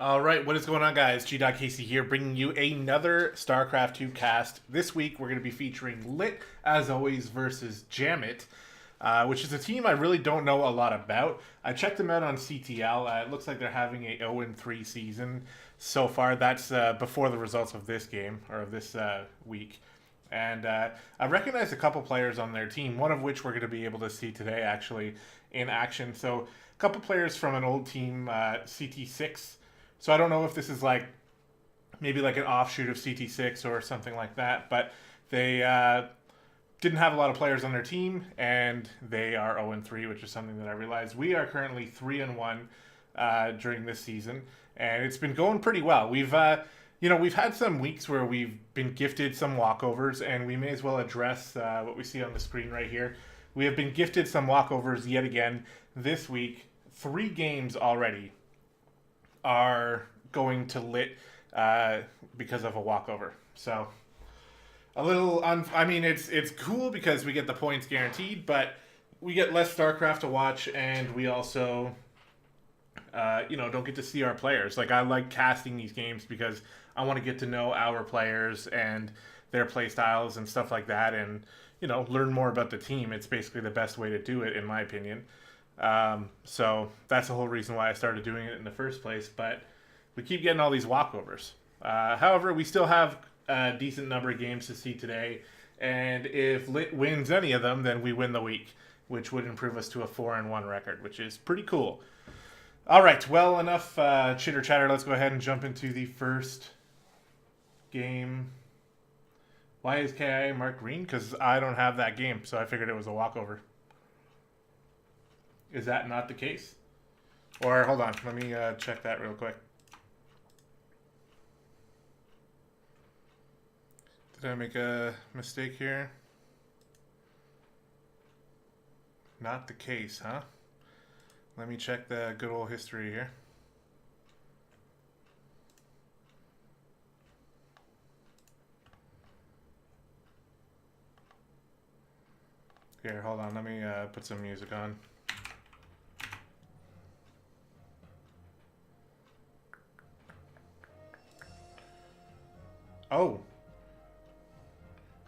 All right, what is going on, guys? Gdoggcasey here, bringing you another StarCraft 2 cast. This week, we're going to be featuring LiT, as always, versus JaMiT, which is a team I really don't know a lot about. I checked them out on CTL. It looks like they're having a 0-3 season so far. That's before the results of this game, or of this week. And I recognized a couple players on their team, one of which we're going to be able to see today, actually, in action. So, a couple players from an old team, CT6. So I don't know if this is like maybe like an offshoot of CT6 or something like that, but they didn't have a lot of players on their team, and they are 0-3, which is something that I realized. We are currently 3-1 during this season, and it's been going pretty well. We've we've had some weeks where we've been gifted some walkovers, and we may as well address what we see on the screen right here. We have been gifted some walkovers yet again this week. 3 games already are going to LiT because of a walkover. So a little it's cool because we get the points guaranteed, but we get less StarCraft to watch, and we also don't get to see our players. Like, I like casting these games because I want to get to know our players and their play styles and stuff like that, and learn more about the team. It's basically the best way to do it, in my opinion. So that's the whole reason why I started doing it in the first place, but we keep getting all these walkovers. However, we still have a decent number of games to see today, and if LiT wins any of them, then we win the week, which would improve us to a 4-1 record, which is pretty cool. All right, well, enough chitter chatter. Let's go ahead and jump into the first game. Why is KIA marked green? Because I don't have that game, so I figured it was a walkover. Is that not the case? Or, hold on, let me check that real quick. Did I make a mistake here? Not the case, huh? Let me check the good old history here. Here, hold on, let me put some music on. Oh,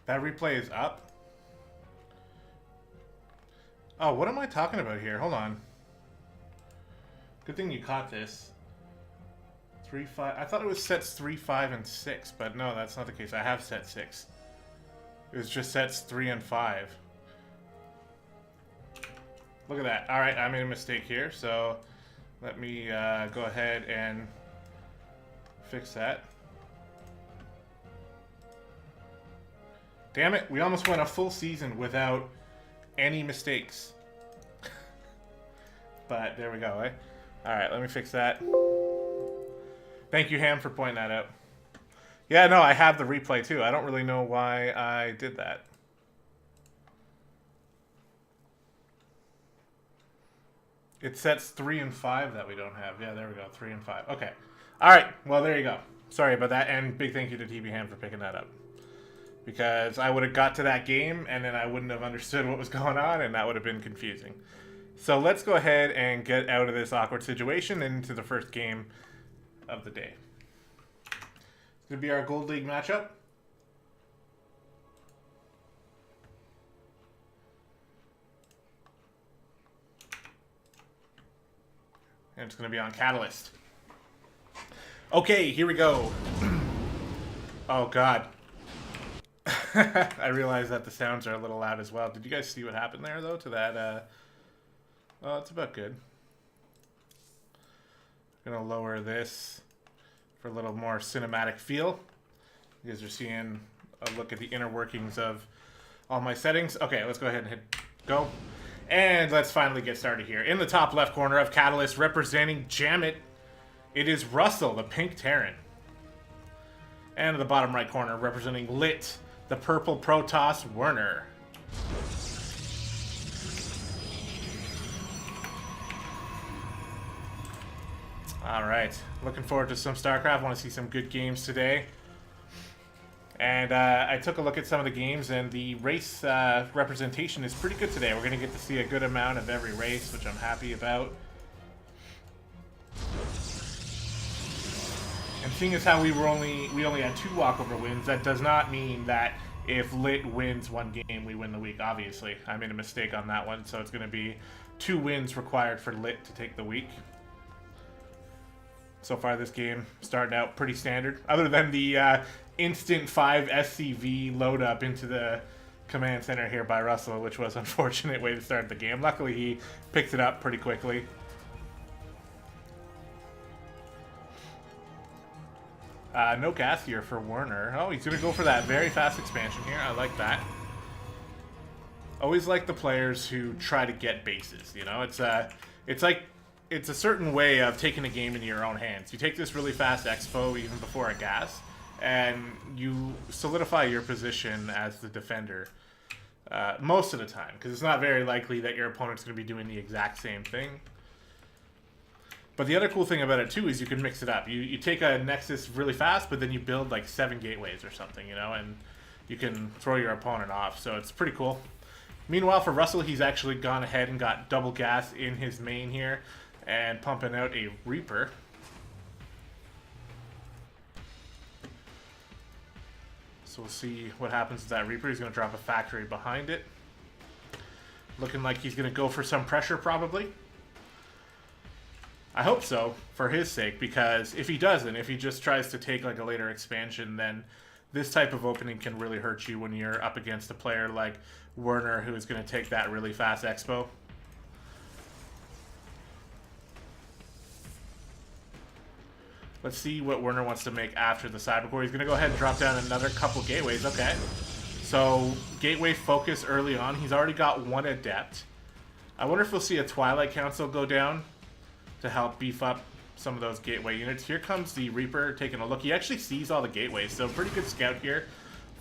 that replay is up? Oh, what am I talking about here? Hold on. Good thing you caught this. 3, 5. I thought it was sets 3, 5, and 6, but no, that's not the case. I have set 6. It was just sets 3 and 5. Look at that. Alright, I made a mistake here, so let me go ahead and fix that. Damn it, we almost went a full season without any mistakes. But there we go, eh? Alright, let me fix that. Thank you, Ham, for pointing that out. Yeah, no, I have the replay too. I don't really know why I did that. It sets 3 and 5 that we don't have. Yeah, there we go, 3 and 5. Okay. Alright, well, there you go. Sorry about that, and big thank you to TB Ham for picking that up. Because I would have got to that game, and then I wouldn't have understood what was going on, and that would have been confusing. So let's go ahead and get out of this awkward situation and into the first game of the day. It's going to be our Gold League matchup. And it's going to be on Catalyst. Okay, here we go. Oh, God. I realize that the sounds are a little loud as well. Did you guys see what happened there, though, to that? Well, it's about good. I'm going to lower this for a little more cinematic feel. You guys are seeing a look at the inner workings of all my settings. Okay, let's go ahead and hit go. And let's finally get started here. In the top left corner of Catalyst, representing JaMiT, it is Russell, the pink Terran. And in the bottom right corner, representing LiT, the purple Protoss, Werner. Alright, looking forward to some StarCraft. Want to see some good games today. And I took a look at some of the games, and the race representation is pretty good today. We're going to get to see a good amount of every race, which I'm happy about. And seeing as how we only had 2 walkover wins, that does not mean that if LiT wins one game, we win the week. Obviously, I made a mistake on that one, so it's going to be 2 wins required for LiT to take the week. So far, this game started out pretty standard, other than the instant 5 SCV load up into the command center here by Russell, which was an unfortunate way to start the game. Luckily, he picked it up pretty quickly. No gas here for Werner. Oh, he's going to go for that very fast expansion here. I like that. Always like the players who try to get bases, you know? It's a certain way of taking a game into your own hands. You take this really fast expo even before a gas, and you solidify your position as the defender most of the time, because it's not very likely that your opponent's going to be doing the exact same thing. But the other cool thing about it, too, is you can mix it up. You take a Nexus really fast, but then you build, like, 7 gateways or something, you know, and you can throw your opponent off. So it's pretty cool. Meanwhile, for Russell, he's actually gone ahead and got double gas in his main here and pumping out a Reaper. So we'll see what happens with that Reaper. He's going to drop a factory behind it. Looking like he's going to go for some pressure, probably. I hope so, for his sake, because if he doesn't, if he just tries to take like a later expansion, then this type of opening can really hurt you when you're up against a player like Werner, who is going to take that really fast expo. Let's see what Werner wants to make after the Cybercore. He's going to go ahead and drop down another couple gateways. Okay. So, gateway focus early on. He's already got 1 Adept. I wonder if we'll see a Twilight Council go down to help beef up some of those gateway units. Here comes the Reaper taking a look. He actually sees all the gateways, so pretty good scout here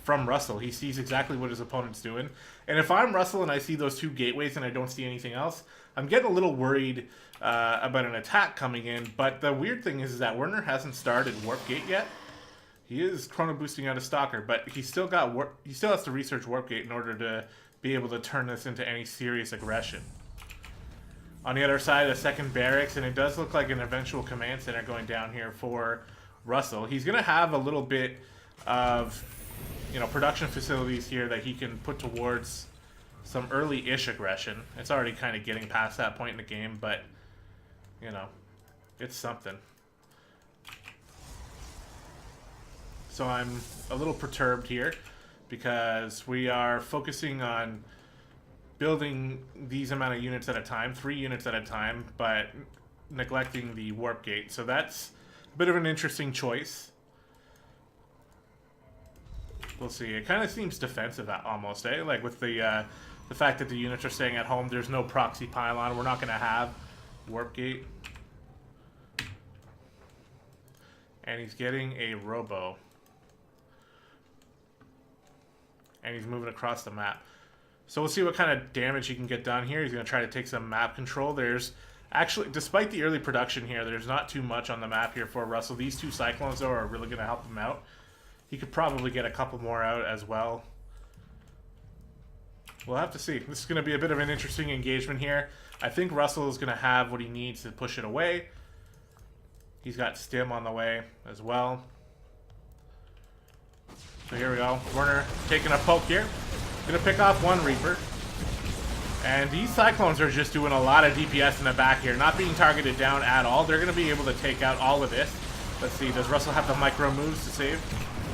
from Russell. He sees exactly what his opponent's doing. And if I'm Russell and I see those 2 gateways and I don't see anything else, I'm getting a little worried about an attack coming in. But the weird thing is that Werner hasn't started Warp Gate yet. He is chrono boosting out a Stalker, but he still has to research Warp Gate in order to be able to turn this into any serious aggression. On the other side, a second barracks, and it does look like an eventual command center going down here for Russell. He's going to have a little bit of, you know, production facilities here that he can put towards some early-ish aggression. It's already kind of getting past that point in the game, but, you know, it's something. So I'm a little perturbed here because we are focusing on building these amount of units at a time, 3 units at a time, but neglecting the Warp Gate. So that's a bit of an interesting choice. We'll see. It kind of seems defensive almost, eh? Like with the fact that the units are staying at home, there's no proxy pylon. We're not going to have Warp Gate. And he's getting a Robo. And he's moving across the map. So we'll see what kind of damage he can get done here. He's going to try to take some map control. There's actually, despite the early production here, there's not too much on the map here for Russell. These 2 Cyclones, though, are really going to help him out. He could probably get a couple more out as well. We'll have to see. This is going to be a bit of an interesting engagement here. I think Russell is going to have what he needs to push it away. He's got Stim on the way as well. So here we go. Werner taking a poke here. Gonna pick off 1 Reaper. And these Cyclones are just doing a lot of DPS in the back here. Not being targeted down at all. They're gonna be able to take out all of this. Let's see, does Russell have the micro moves to save?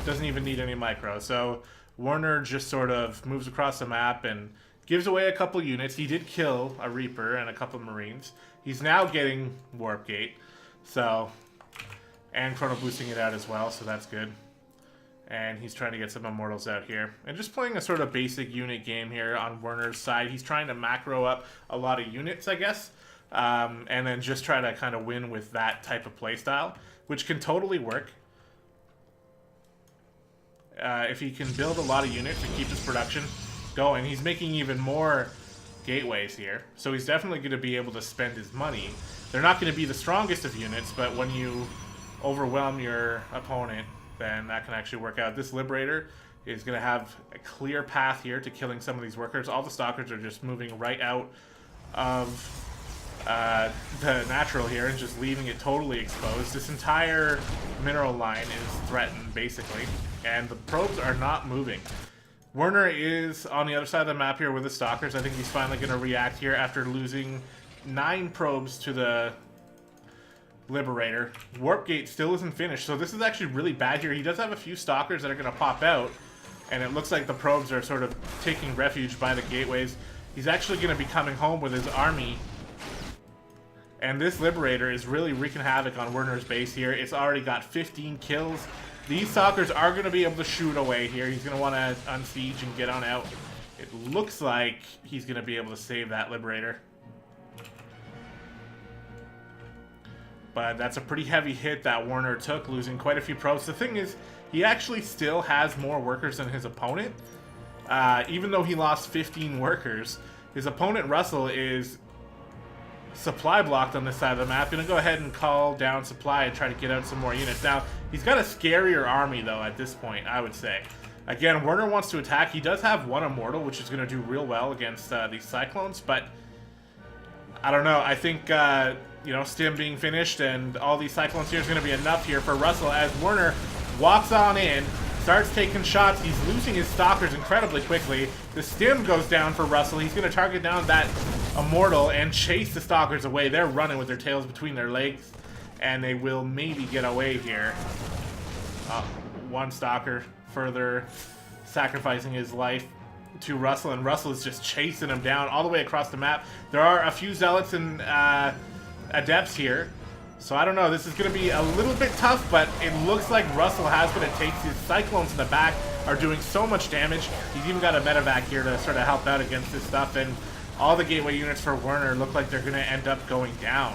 Doesn't even need any micro. So Werner just sort of moves across the map and gives away a couple units. He did kill a Reaper and a couple Marines. He's now getting Warp Gate. So, and chrono boosting it out as well, so that's good. And he's trying to get some Immortals out here. And just playing a sort of basic unit game here on Werner's side. He's trying to macro up a lot of units, I guess. And then just try to kind of win with that type of playstyle, which can totally work. If he can build a lot of units and keep his production going. He's making even more gateways here. So he's definitely going to be able to spend his money. They're not going to be the strongest of units, but when you overwhelm your opponent, then that can actually work out. This Liberator is going to have a clear path here to killing some of these workers. All the Stalkers are just moving right out of the natural here and just leaving it totally exposed. This entire mineral line is threatened, basically, and the probes are not moving. Werner is on the other side of the map here with the Stalkers. I think he's finally going to react here after losing 9 probes to the Liberator. Warp Gate still isn't finished, so this is actually really bad here. He does have a few Stalkers that are going to pop out, and it looks like the probes are sort of taking refuge by the gateways. He's actually going to be coming home with his army, and this Liberator is really wreaking havoc on Werner's base here. It's already got 15 kills. These Stalkers are going to be able to shoot away here. He's going to want to unsiege and get on out. It looks like he's going to be able to save that Liberator. But that's a pretty heavy hit that Werner took, losing quite a few probes. The thing is, he actually still has more workers than his opponent. Even though he lost 15 workers, his opponent, Russell, is supply blocked on this side of the map. Gonna go ahead and call down supply and try to get out some more units. Now, he's got a scarier army, though, at this point, I would say. Again, Werner wants to attack. He does have 1 Immortal, which is going to do real well against these Cyclones, but I don't know. I think, you know, Stim being finished and all these Cyclones here is going to be enough here for Russell as Werner walks on in, starts taking shots. He's losing his Stalkers incredibly quickly. The Stim goes down for Russell. He's going to target down that Immortal and chase the Stalkers away. They're running with their tails between their legs, and they will maybe get away here. 1 Stalker further sacrificing his life to Russell, and Russell is just chasing him down all the way across the map. There are a few Zealots and Adepts here, so I don't know. This is going to be a little bit tough, but it looks like Russell has what it takes. His Cyclones in the back are doing so much damage. He's even got a medevac here to sort of help out against this stuff, and all the gateway units for Werner look like they're going to end up going down.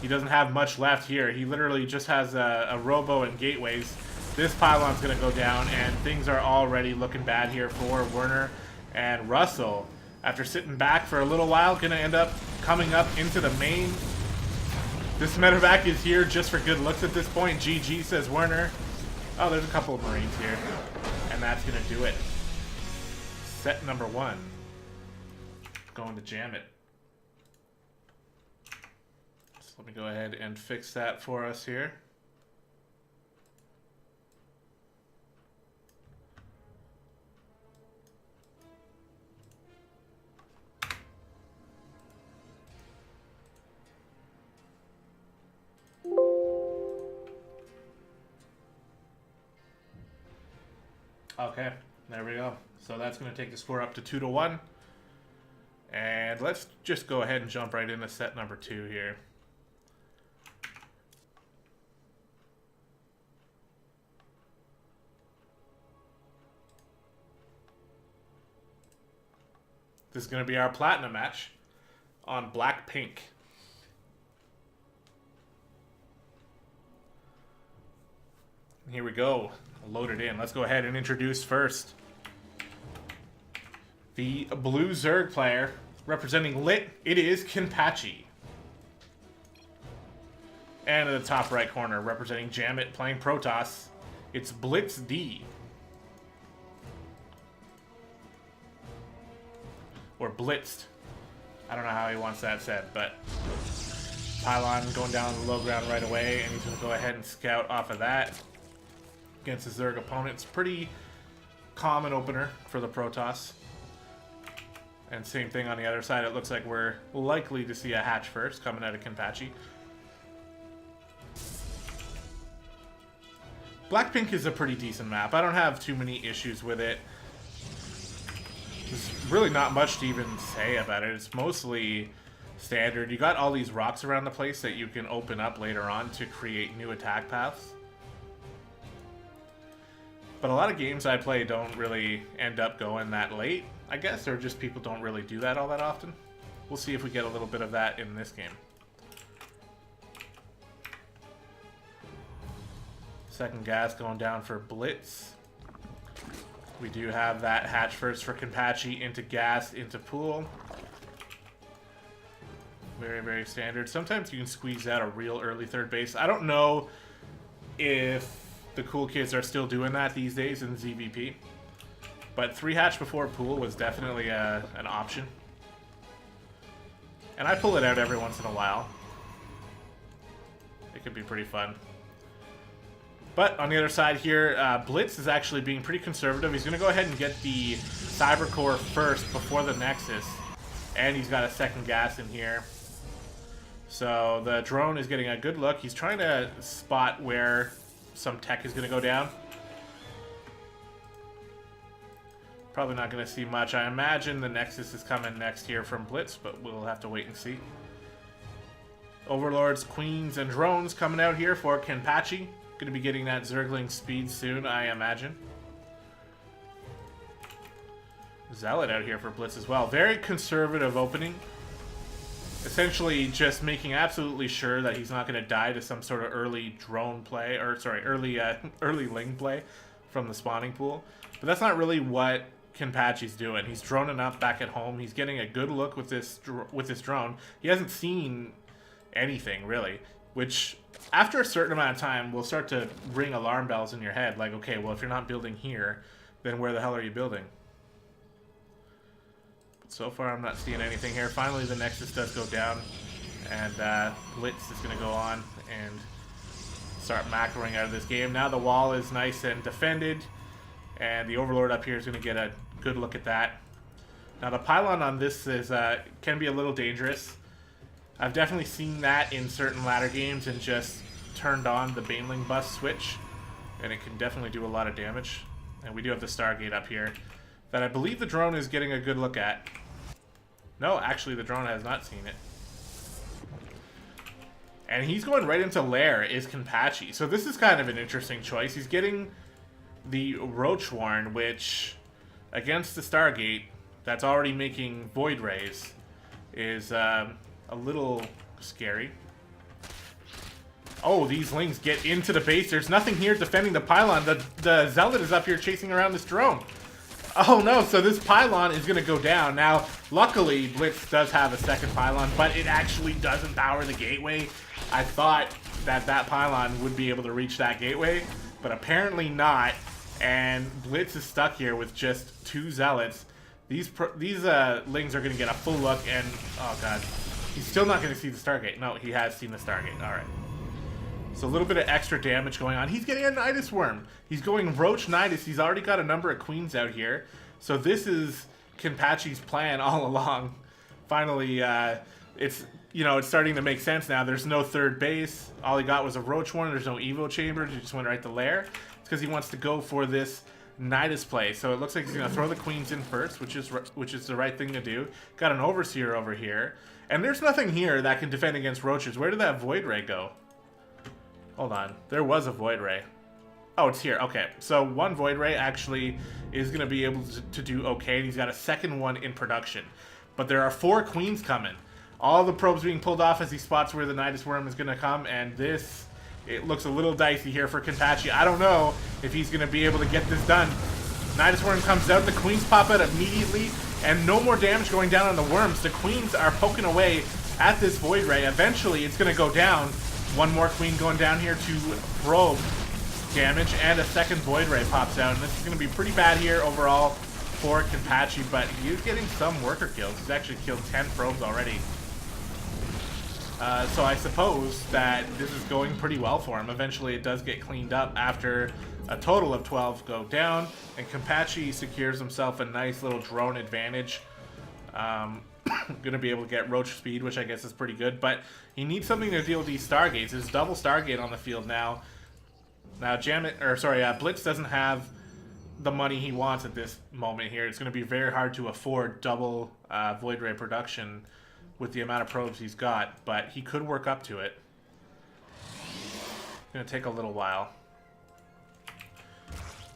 He doesn't have much left here. He literally just has a robo and gateways. This pylon's going to go down, and things are already looking bad here for Werner. And Russell, after sitting back for a little while, going to end up coming up into the main. This medevac is here just for good looks at this point. GG, says Werner. Oh, there's a couple of Marines here. And that's going to do it. Set number 1. Going to JaMiT. So let me go ahead and fix that for us here. Okay, there we go. So that's going to take the score up to 2-1. And let's just go ahead and jump right into set number 2 here. This is going to be our Platinum match on Black Pink. Here we go. Load it in. Let's go ahead and introduce first the blue Zerg player representing LiT. It is Kenpachi. And in the top right corner representing JaMiT playing Protoss, it's Blitz D. Or Blitzed. I don't know how he wants that said, but pylon going down the low ground right away, and he's going to go ahead and scout off of that against his Zerg opponent. It's pretty common opener for the Protoss. And same thing on the other side. It looks like we're likely to see a hatch first coming out of Kenpachi. Blackpink is a pretty decent map. I don't have too many issues with it. There's really not much to even say about it. It's mostly standard. You got all these rocks around the place that you can open up later on to create new attack paths. But a lot of games I play don't really end up going that late, I guess, or just people don't really do that all that often. We'll see if we get a little bit of that in this game. Second gas going down for Blitz. We do have that hatch first for Kenpachi into gas, into pool. Very, very standard. Sometimes you can squeeze out a real early third base. I don't know if the cool kids are still doing that these days in ZVP. But 3 hatch before pool was definitely an option. And I pull it out every once in a while. It could be pretty fun. But on the other side here, Blitz is actually being pretty conservative. He's going to go ahead and get the Cyber Core first before the Nexus. And he's got a second gas in here. So the drone is getting a good look. He's trying to spot where some tech is going to go down. Probably not going to see much. I imagine the Nexus is coming next here from Blitz, but we'll have to wait and see. Overlords, Queens, and drones coming out here for Kenpachi. Going to be getting that Zergling speed soon, I imagine. Zealot out here for Blitz as well. Very conservative opening. Essentially just making absolutely sure that he's not going to die to some sort of early drone play, or sorry, early Ling play from the spawning pool. But that's not really what Kenpachi's doing. He's droning up back at home. He's getting a good look with this drone. He hasn't seen anything really, which after a certain amount of time will start to ring alarm bells in your head. Like, okay, well, if you're not building here, then where the hell are you building? But so far, I'm not seeing anything here. Finally, the Nexus does go down, and Blitz is going to go on and start macroing out of this game. Now the wall is nice and defended, and the Overlord up here is going to get a good look at that. Now the pylon on this is can be a little dangerous. I've definitely seen that in certain ladder games and just turned on the Baneling bus switch, and it can definitely do a lot of damage. And we do have the Stargate up here that I believe the drone is getting a good look at. No, actually the drone has not seen it. And he's going right into Lair, is Kenpachi. So this is kind of an interesting choice. He's getting the Roach Warren, which against the Stargate that's already making Void Rays is a little scary. Oh, these Lings get into the base. There's nothing here defending the pylon. The Zealot is up here chasing around this drone. Oh no, so this pylon is going to go down. Now, luckily, Blitz does have a second pylon, but it actually doesn't power the gateway. I thought that that pylon would be able to reach that gateway, but apparently not. And Blitz is stuck here with just two Zealots. These Lings are going to get a full look, and oh god, he's still not going to see the Stargate. No, he has seen the Stargate. All right. So a little bit of extra damage going on. He's getting a Nidus Worm. He's going Roach Nidus. He's already got a number of Queens out here. So this is Kenpachi's plan all along. Finally, it's starting to make sense now. There's no third base. All he got was a Roach Warren. There's no Evo Chambers. He just went right to Lair. It's because he wants to go for this Nidus play. So it looks like he's going to throw the Queens in first, which is the right thing to do. Got an Overseer over here. And there's nothing here that can defend against Roaches. Where did that Void Ray go? Hold on. There was a Void Ray. Oh, it's here. Okay. So one Void Ray actually is going to be able to do okay. And he's got a second one in production. But there are 4 Queens coming. All the probes being pulled off as he spots where the Nidus Worm is going to come. And this, it looks a little dicey here for Kenpachi. I don't know if he's going to be able to get this done. Nidus Worm comes out. The Queens pop out immediately. And no more damage going down on the Worms. The Queens are poking away at this Void Ray. Eventually, it's going to go down. One more Queen going down here to probe damage, and a second Void Ray pops out. And this is going to be pretty bad here overall for Kenpachi, but he is getting some worker kills. He's actually killed 10 probes already. So I suppose that this is going pretty well for him. Eventually it does get cleaned up after a total of 12 go down, and Kenpachi secures himself a nice little drone advantage. Going to be able to get Roach speed, which I guess is pretty good, but he needs something to deal with these Stargates. There's double Stargate on the field now. Now Blitz doesn't have the money he wants at this moment here. It's going to be very hard to afford double Void Ray production with the amount of probes he's got, but he could work up to it. It's going to take a little while.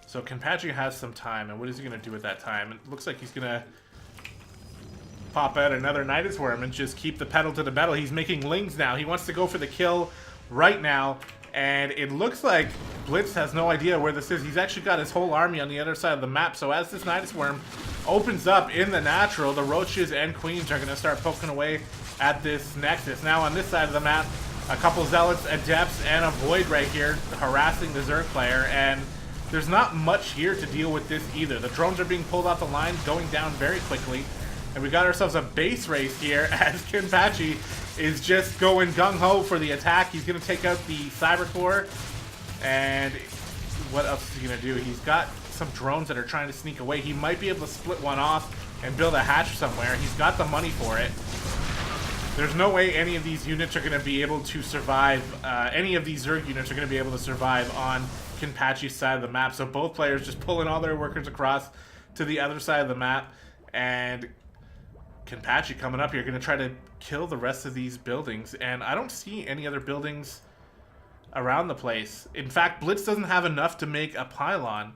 So Kenpachi has some time, and what is he going to do at that time? It looks like he's going to pop out another Nidus Worm and just keep the pedal to the metal. He's making Lings now. He wants to go for the kill right now, and it looks like Blitz has no idea where this is. He's actually got his whole army on the other side of the map, so as this Nidus Worm opens up in the natural, the Roaches and Queens are going to start poking away at this Nexus. Now on this side of the map, a couple Zealots, Adepts, and a Void right here harassing the Zerg player, and there's not much here to deal with this either. The drones are being pulled off the line, going down very quickly. And we got ourselves a base race here as Kenpachi is just going gung-ho for the attack. He's going to take out the Cyber Core. And what else is he going to do? He's got some drones that are trying to sneak away. He might be able to split one off and build a hatch somewhere. He's got the money for it. There's no way any of these units are going to be able to survive. Any of these Zerg units are going to be able to survive on Kenpachi's side of the map. So both players just pulling all their workers across to the other side of the map. And Kenpachi coming up here, going to try to kill the rest of these buildings. And I don't see any other buildings around the place. In fact, Blitz doesn't have enough to make a pylon.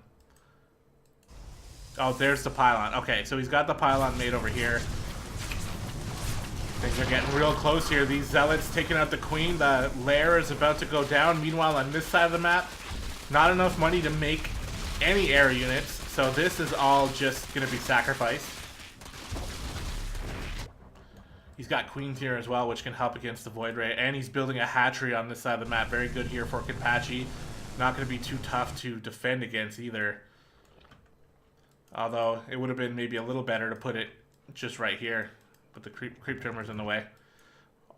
Oh, there's the pylon. Okay, so he's got the pylon made over here. Things are getting real close here. These zealots taking out the queen. The lair is about to go down. Meanwhile, on this side of the map, not enough money to make any air units. So this is all just going to be sacrificed. He's got queens here as well, which can help against the Void Ray. And he's building a hatchery on this side of the map. Very good here for Kenpachi. Not going to be too tough to defend against either. Although, it would have been maybe a little better to put it just right here. But the creep trimmer's in the way.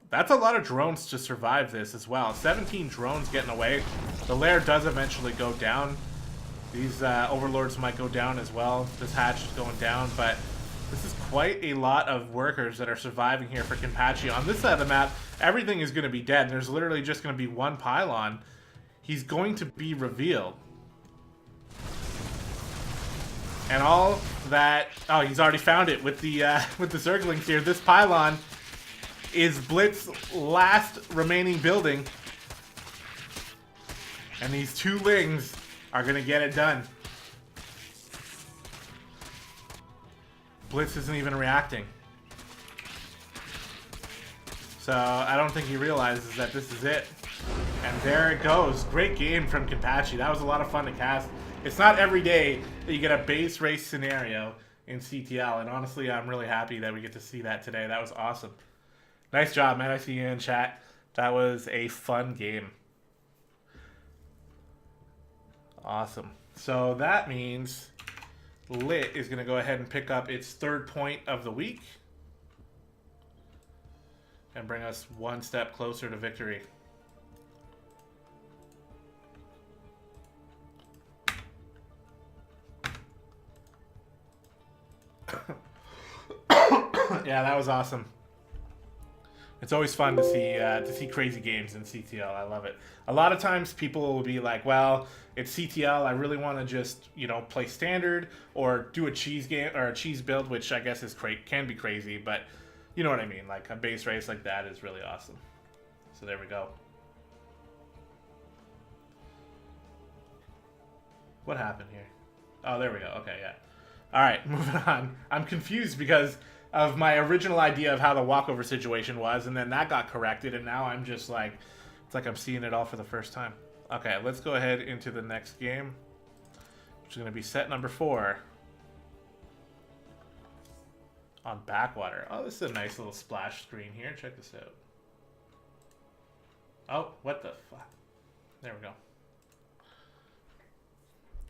That's a lot of drones to survive this as well. 17 drones getting away. The lair does eventually go down. These overlords might go down as well. This hatch is going down, but this is quite a lot of workers that are surviving here for Kenpachi. On this side of the map, everything is going to be dead. And there's literally just going to be one pylon. He's going to be revealed. And all that... Oh, he's already found it with the Zerglings here. This pylon is Blitz's last remaining building. And these two Lings are going to get it done. Blitz isn't even reacting. So I don't think he realizes that this is it. And there it goes. Great game from Kenpachi. That was a lot of fun to cast. It's not every day that you get a base race scenario in CTL, and honestly, I'm really happy that we get to see that today. That was awesome. Nice job, man. I see you in chat. That was a fun game. Awesome. So that means LiT is going to go ahead and pick up its 3rd point of the week and bring us one step closer to victory. Yeah, that was awesome. It's always fun to see crazy games in CTL. I love it. A lot of times people will be like, well, it's CTL. I really want to just, you know, play standard or do a cheese game or a cheese build, which I guess is can be crazy, but you know what I mean. Like a base race like that is really awesome. So there we go. What happened here? Oh, there we go. Okay, yeah. All right, moving on. I'm confused because of my original idea of how the walkover situation was, and then that got corrected, and now I'm just like, it's like I'm seeing it all for the first time. Okay, let's go ahead into the next game, which is going to be set number 4 on Backwater. Oh, this is a nice little splash screen here. Check this out. Oh, what the fuck? There we go.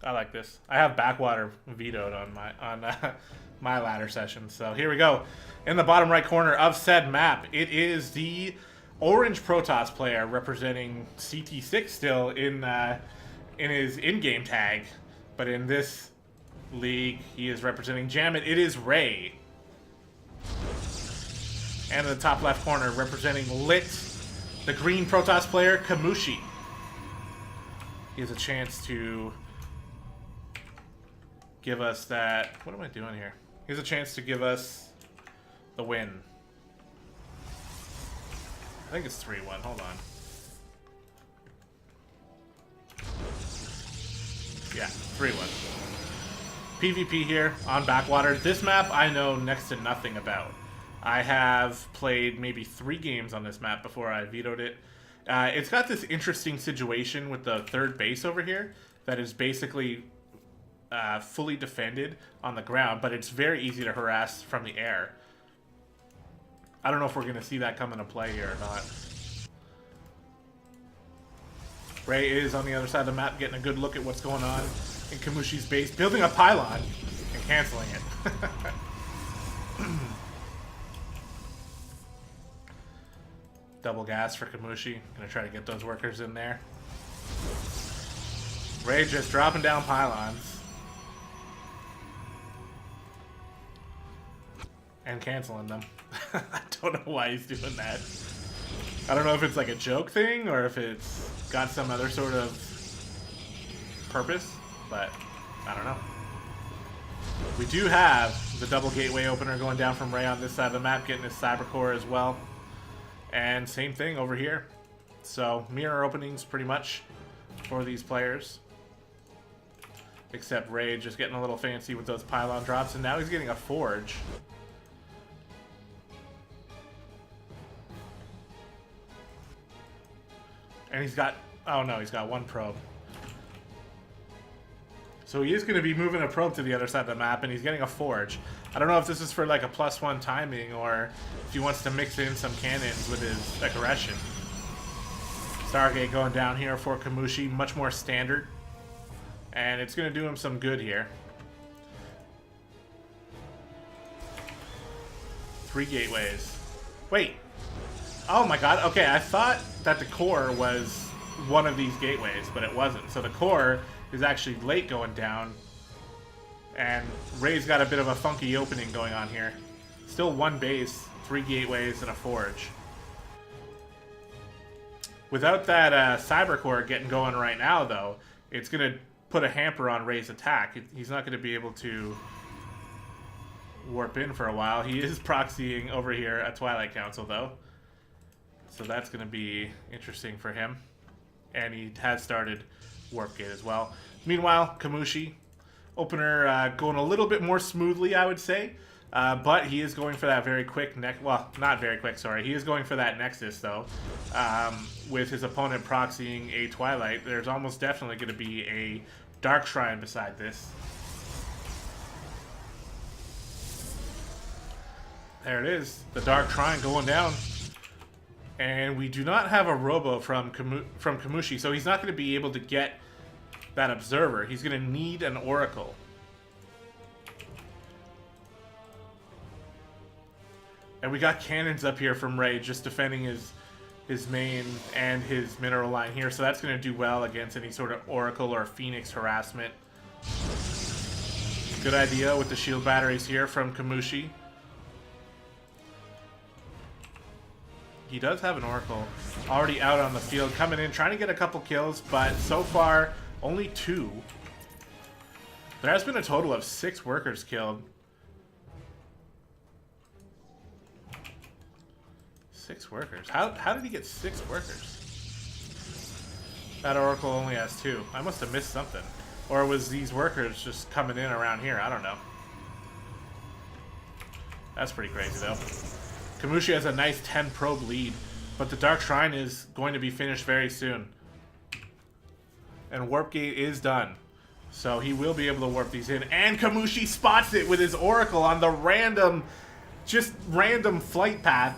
I like this. I have Backwater vetoed on my ladder session. So here we go. In the bottom right corner of said map, it is the orange Protoss player representing CT6 still in his in-game tag, but in this league he is representing JaMiT. It is Ray. And in the top left corner representing LiT, the green Protoss player Kamushi. He has a chance to give us that... What am I doing here? Here's a chance to give us the win. I think it's 3-1. Hold on. Yeah, 3-1. PvP here on Backwater. This map I know next to nothing about. I have played maybe 3 games on this map before I vetoed it. It's got this interesting situation with the 3rd base over here that is basically fully defended on the ground, but it's very easy to harass from the air. I don't know if we're going to see that come into play here or not. Ray is on the other side of the map getting a good look at what's going on in Kamushi's base, building a pylon and canceling it. Double gas for Kamushi. Gonna try to get those workers in there. Ray just dropping down pylons. And canceling them. I don't know why he's doing that. I don't know if it's like a joke thing or if it's got some other sort of purpose, but I don't know. We do have the double gateway opener going down from Ray on this side of the map, getting his cyber core as well. And same thing over here. So mirror openings pretty much for these players. Except Ray just getting a little fancy with those pylon drops, and now he's getting a forge. And he's got, oh no, he's got one probe. So he is going to be moving a probe to the other side of the map, and he's getting a forge. I don't know if this is for like a +1 timing, or if he wants to mix in some cannons with his aggression. Stargate going down here for Kamushi, much more standard. And it's going to do him some good here. 3 gateways. Wait. Oh my god, okay, I thought that the core was one of these gateways, but it wasn't. So the core is actually late going down, and Ray's got a bit of a funky opening going on here. Still 1 base, 3 gateways, and a forge. Without that cyber core getting going right now, though, it's going to put a hamper on Ray's attack. He's not going to be able to warp in for a while. He is proxying over here at Twilight Council, though. So that's going to be interesting for him. And he has started Warp Gate as well. Meanwhile, Kamushi, opener going a little bit more smoothly, I would say. But he is going for that very quick well, not very quick, sorry. He is going for that Nexus, though. With his opponent proxying a Twilight, there's almost definitely going to be a Dark Shrine beside this. There it is. The Dark Shrine going down. And we do not have a Robo from Kamushi, so he's not going to be able to get that Observer. He's going to need an Oracle. And we got cannons up here from Ray, just defending his main and his mineral line here, so that's going to do well against any sort of Oracle or Phoenix harassment. Good idea with the shield batteries here from Kamushi. He does have an Oracle already out on the field, coming in, trying to get a couple kills, but so far, only 2. There has been a total of 6 workers killed. 6 workers? How did he get 6 workers? That Oracle only has 2. I must have missed something. Or was these workers just coming in around here? I don't know. That's pretty crazy, though. Kamushi has a nice 10 probe lead, but the Dark Shrine is going to be finished very soon. And Warp Gate is done. So he will be able to warp these in. And Kamushi spots it with his Oracle on the random flight path.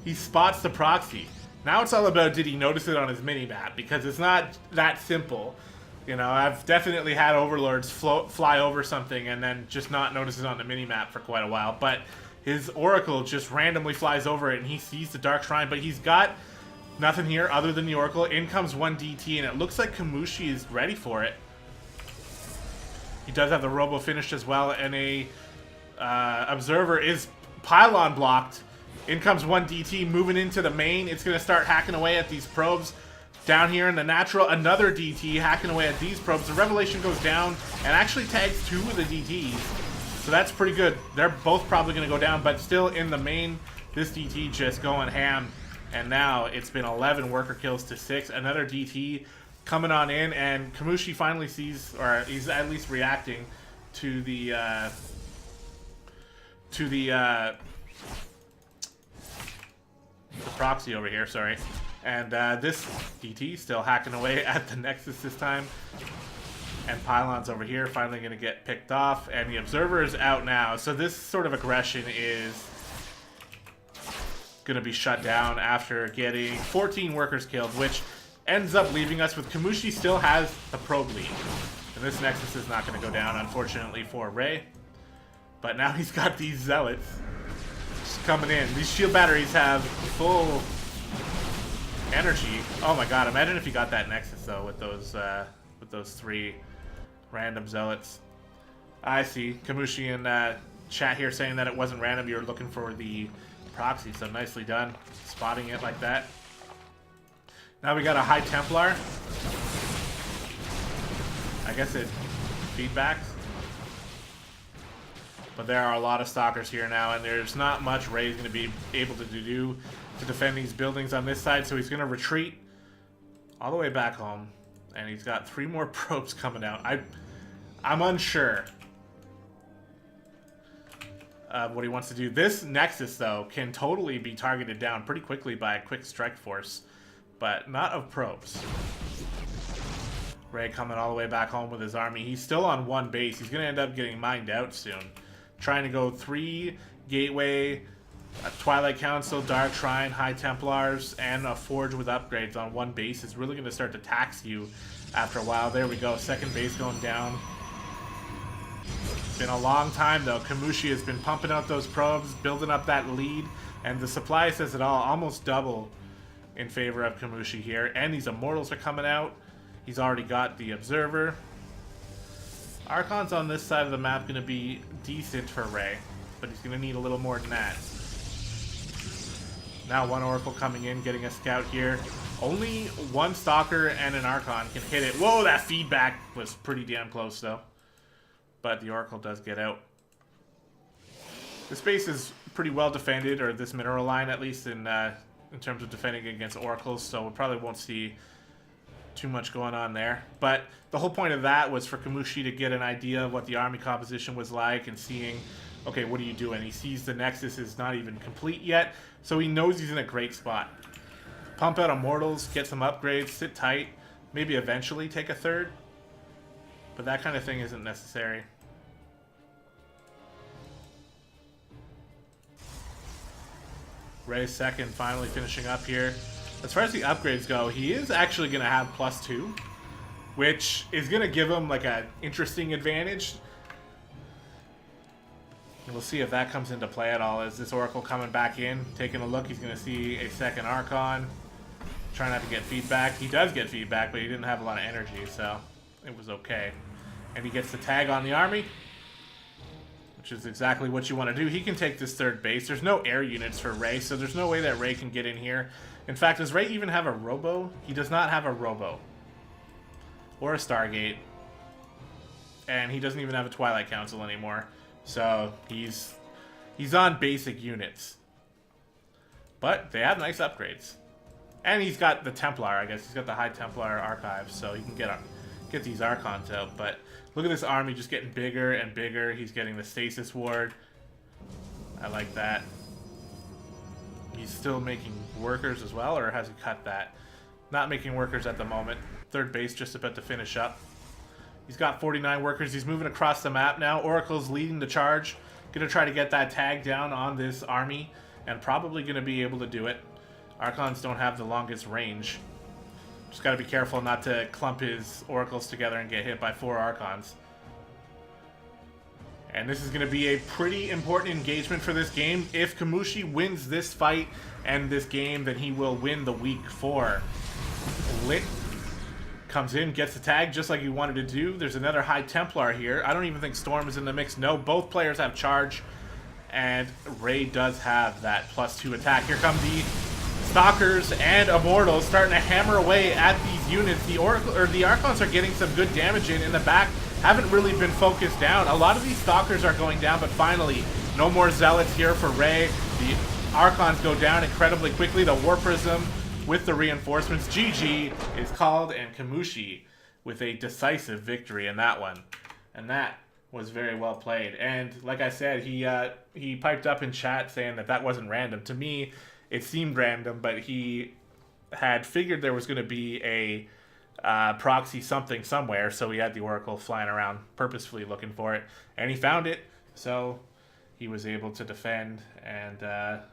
He spots the proxy. Now it's all about, did he notice it on his mini-map? Because it's not that simple. You know, I've definitely had Overlords fly over something and then just not notice it on the mini-map for quite a while. But his Oracle just randomly flies over it and he sees the Dark Shrine, but he's got nothing here other than the Oracle. In comes 1 DT, and it looks like Kamushi is ready for it. He does have the Robo finished as well, and a Observer is pylon blocked. In comes 1 DT, moving into the main. It's going to start hacking away at these probes. Down here in the natural, another DT hacking away at these probes. The Revelation goes down and actually tags 2 of the DTs. So that's pretty good. They're both probably going to go down, but still in the main, this DT just going ham. And now it's been 11 worker kills to 6. Another DT coming on in, and Kamushi finally sees, or he's at least reacting to the proxy over here, sorry. And this DT still hacking away at the Nexus this time. And Pylon's over here, finally going to get picked off. And the Observer is out now. So this sort of aggression is going to be shut down after getting 14 workers killed, which ends up leaving us with Kamushi still has the probe lead. And this Nexus is not going to go down, unfortunately, for Ray. But now he's got these Zealots just coming in. These shield batteries have full energy. Oh my god, imagine if you got that Nexus though with those 3 random zealots. I see. Kamushi in chat here saying that it wasn't random, you were looking for the proxy, so nicely done. Spotting it like that. Now we got a High Templar. I guess it feedbacks. But there are a lot of stalkers here now, and there's not much Ray's going to be able to do to defend these buildings on this side, so he's going to retreat all the way back home. And he's got 3 more probes coming out. I'm unsure of what he wants to do. This Nexus, though, can totally be targeted down pretty quickly by a quick strike force, but not of probes. Ray coming all the way back home with his army. He's still on 1 base. He's going to end up getting mined out soon. Trying to go 3 Gateway, Twilight Council, Dark Shrine, High Templars, and a Forge with upgrades on 1 base is really going to start to tax you after a while. There we go. 2nd base going down. It's been a long time, though. Kamushi has been pumping out those probes, building up that lead, and the supply says it all. Almost double in favor of Kamushi here. And these Immortals are coming out. He's already got the Observer. Archon's on this side of the map going to be decent for Ray, but he's going to need a little more than that. Now 1 Oracle coming in, getting a scout here. Only 1 Stalker and an Archon can hit it. Whoa, that feedback was pretty damn close, though. But the Oracle does get out. This base is pretty well defended, or this mineral line at least, in terms of defending against Oracles, so we probably won't see too much going on there. But the whole point of that was for Kamushi to get an idea of what the army composition was like and seeing, okay, what are you doing? He sees the Nexus is not even complete yet, so he knows he's in a great spot. Pump out Immortals, get some upgrades, sit tight, maybe eventually take a 3rd. But that kind of thing isn't necessary. Ray's 2nd finally finishing up here. As far as the upgrades go, he is actually going to have +2, which is going to give him like an interesting advantage. And we'll see if that comes into play at all. As this Oracle coming back in, taking a look, he's going to see a 2nd Archon. Trying not to get feedback. He does get feedback, but he didn't have a lot of energy, so it was okay. And he gets the tag on the army, which is exactly what you want to do. He can take this 3rd base. There's no air units for Ray, so there's no way that Ray can get in here. In fact, does Ray even have a Robo? He does not have a Robo. Or a Stargate. And he doesn't even have a Twilight Council anymore. So he's on basic units. But they have nice upgrades. And he's got the Templar, I guess. He's got the High Templar archive, so he can get these Archons out. But look at this army just getting bigger and bigger. He's getting the Stasis Ward. I like that. He's still making workers as well, or has he cut that? Not making workers at the moment. 3rd base just about to finish up. He's got 49 workers. He's moving across the map now. Oracle's leading the charge. Gonna try to get that tag down on this army, and probably gonna be able to do it. Archons don't have the longest range. Just gotta be careful not to clump his Oracles together and get hit by 4 Archons. And this is going to be a pretty important engagement for this game. If Kamushi wins this fight and this game, then he will win the week 4. LiT comes in, gets the tag just like he wanted to do. There's another High Templar here. I don't even think Storm is in the mix. No, both players have charge. And Ray does have that +2 attack. Here come the Stalkers and Immortals starting to hammer away at these units. The Archons are getting some good damage in the back. Haven't really been focused down. A lot of these Stalkers are going down, but finally, no more Zealots here for Ray. The Archons go down incredibly quickly. The War Prism with the reinforcements. GG is called, and Kamushi with a decisive victory in that one. And that was very well played. And like I said, he piped up in chat saying that wasn't random. To me, it seemed random, but he had figured there was going to be a proxy something somewhere, so he had the Oracle flying around purposefully looking for it, and he found it, so he was able to defend and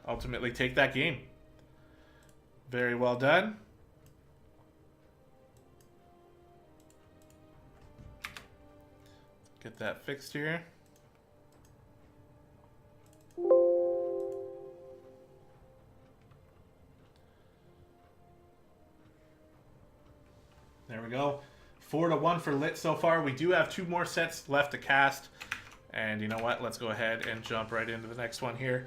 ultimately take that game. Very well done. Get that fixed here. There we go. 4-1 for LiT so far. We do have 2 more sets left to cast. And you know what? Let's go ahead and jump right into the next one here.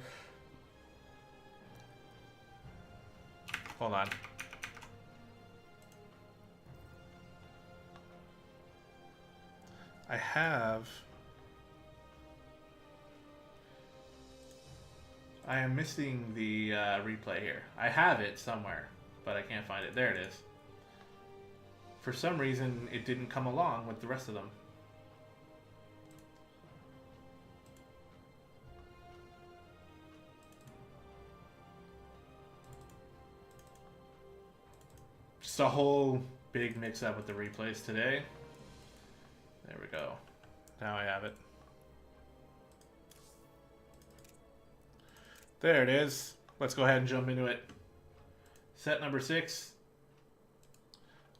Hold on. I am missing the replay here. I have it somewhere, but I can't find it. There it is. For some reason, it didn't come along with the rest of them. Just a whole big mix-up with the replays today. There we go. Now I have it. There it is. Let's go ahead and jump into it. Set number 6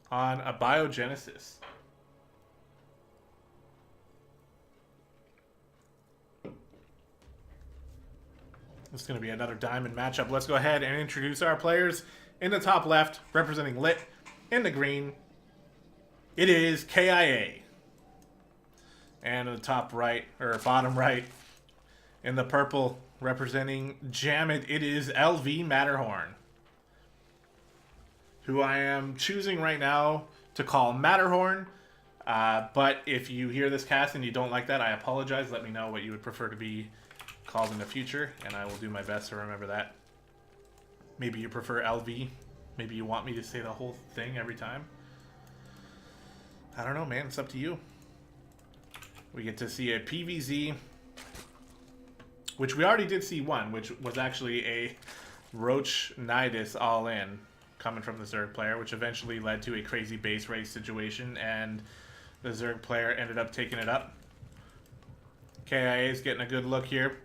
on Abiogenesis. This is going to be another diamond matchup. Let's go ahead and introduce our players. In the top left, representing LiT. In the green, it is KIA. And in the top right, or bottom right, in the purple, representing JaMiT, it is LV Matterhorn, who I am choosing right now to call Matterhorn. But if you hear this cast and you don't like that, I apologize. Let me know what you would prefer to be called in the future, and I will do my best to remember that. Maybe you prefer LV. Maybe you want me to say the whole thing every time. I don't know, man. It's up to you. We get to see a PVZ, which we already did see one, which was actually a Roach Nidus all-in coming from the Zerg player, which eventually led to a crazy base race situation, and the Zerg player ended up taking it up. KIA is getting a good look here.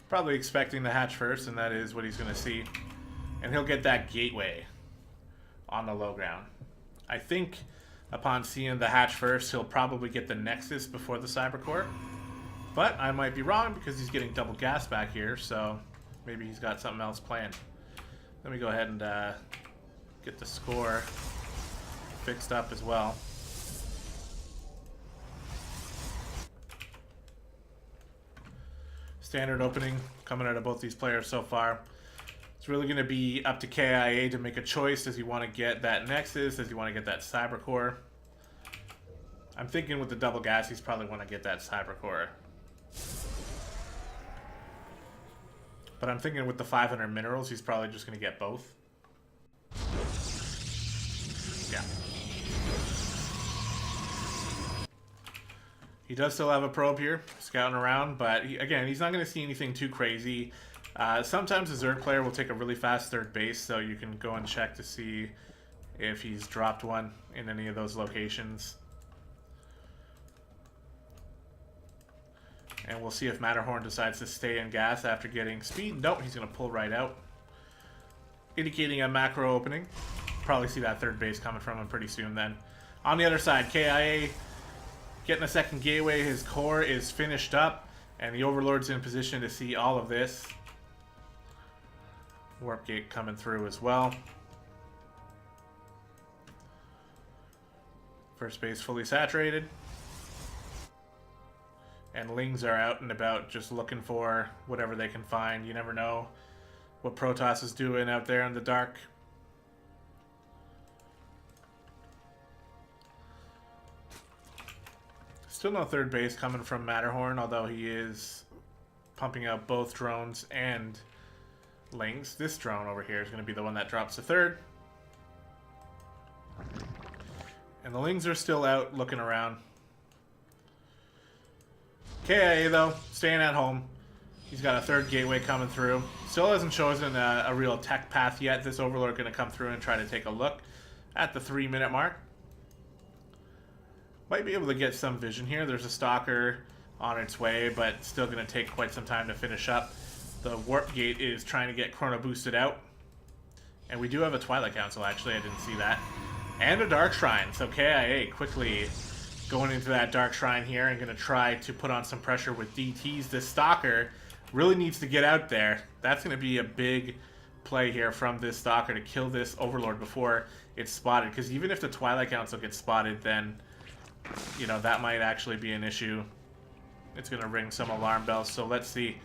Probably expecting the hatch first, and that is what he's going to see. And he'll get that gateway on the low ground. I think upon seeing the hatch first, he'll probably get the Nexus before the Cybercore. But I might be wrong because he's getting double gas back here, so maybe he's got something else planned. Let me go ahead and get the score fixed up as well. Standard opening coming out of both these players so far. It's really going to be up to KIA to make a choice. Does he want to get that Nexus? Does he want to get that Cybercore? I'm thinking with the double gas, he's probably want to get that Cybercore. But I'm thinking with the 500 minerals, he's probably just going to get both. Yeah. He does still have a probe here, scouting around, but again, he's not going to see anything too crazy. Sometimes a Zerg player will take a really fast third base, so you can go and check to see if he's dropped one in any of those locations. And we'll see if Matterhorn decides to stay in gas after getting speed. Nope, he's going to pull right out, indicating a macro opening. Probably see that third base coming from him pretty soon then. On the other side, KIA getting a second gateway. His core is finished up, and the Overlord's in position to see all of this. Warp gate coming through as well. First base fully saturated. And Lings are out and about just looking for whatever they can find. You never know what Protoss is doing out there in the dark. Still no third base coming from Matterhorn, although he is pumping out both drones and Lings. This drone over here is going to be the one that drops the third. And the Lings are still out looking around. KIA, though, staying at home. He's got a third gateway coming through. Still hasn't chosen a real tech path yet. This Overlord going to come through and try to take a look at the 3-minute mark. Might be able to get some vision here. There's a Stalker on its way, but still going to take quite some time to finish up. The Warp Gate is trying to get Chrono boosted out. And we do have a Twilight Council, actually. I didn't see that. And a Dark Shrine. So KIA quickly going into that Dark Shrine here and going to try to put on some pressure with DTs. This Stalker really needs to get out there. That's going to be a big play here from this Stalker to kill this Overlord before it's spotted. Because even if the Twilight Council gets spotted, then, you know, that might actually be an issue. It's going to ring some alarm bells. So let's see.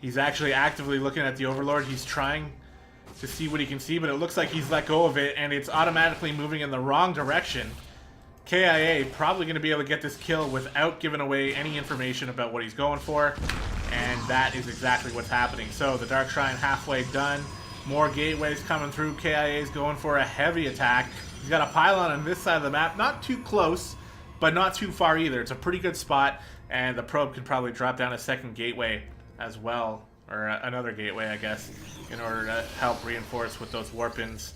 He's actually actively looking at the Overlord. He's trying to see what he can see, but it looks like he's let go of it, and it's automatically moving in the wrong direction. KIA probably going to be able to get this kill without giving away any information about what he's going for, and that is exactly what's happening. So the Dark Shrine halfway done. More gateways coming through. KIA is going for a heavy attack. He's got a pylon on this side of the map. Not too close, but not too far either. It's a pretty good spot, and the probe could probably drop down a second gateway as well, or another gateway, I guess, in order to help reinforce with those warp-ins.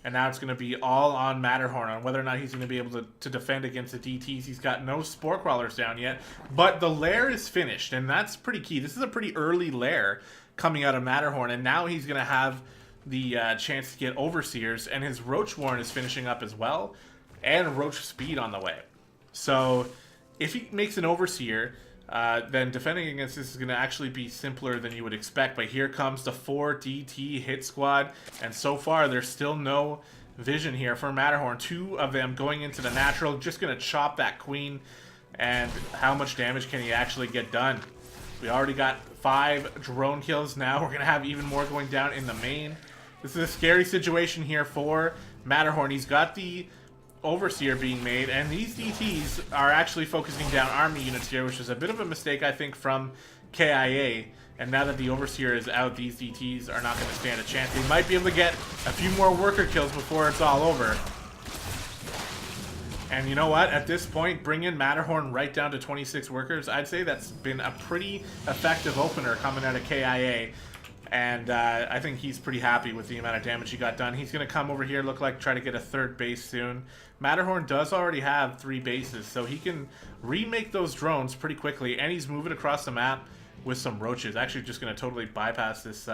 And now it's going to be all on Matterhorn on whether or not he's going to be able to defend against the DTs. He's got no Spore Crawlers down yet, but the lair is finished, and that's pretty key. This is a pretty early lair coming out of Matterhorn, and now he's going to have the chance to get Overseers, and his Roach Warren is finishing up as well, and Roach Speed on the way. So if he makes an Overseer, then defending against this is going to actually be simpler than you would expect. But here comes the 4 DT hit squad, and so far there's still no vision here for Matterhorn. 2 of them going into the natural, just going to chop that queen. And how much damage can he actually get done? We already got 5 drone kills. Now we're going to have even more going down in the main. This is a scary situation here for Matterhorn. He's got the Overseer being made, and these DTs are actually focusing down army units here, which is a bit of a mistake, I think, from KIA. And now that the Overseer is out, these DTs are not going to stand a chance. They might be able to get a few more worker kills before it's all over. And you know what? At this point, bring in Matterhorn right down to 26 workers. I'd say that's been a pretty effective opener coming out of KIA. And I think he's pretty happy with the amount of damage he got done. He's going to come over here, look like try to get a 3rd base soon. Matterhorn does already have 3 bases, so he can remake those drones pretty quickly. And he's moving across the map with some roaches. Actually just going to totally bypass this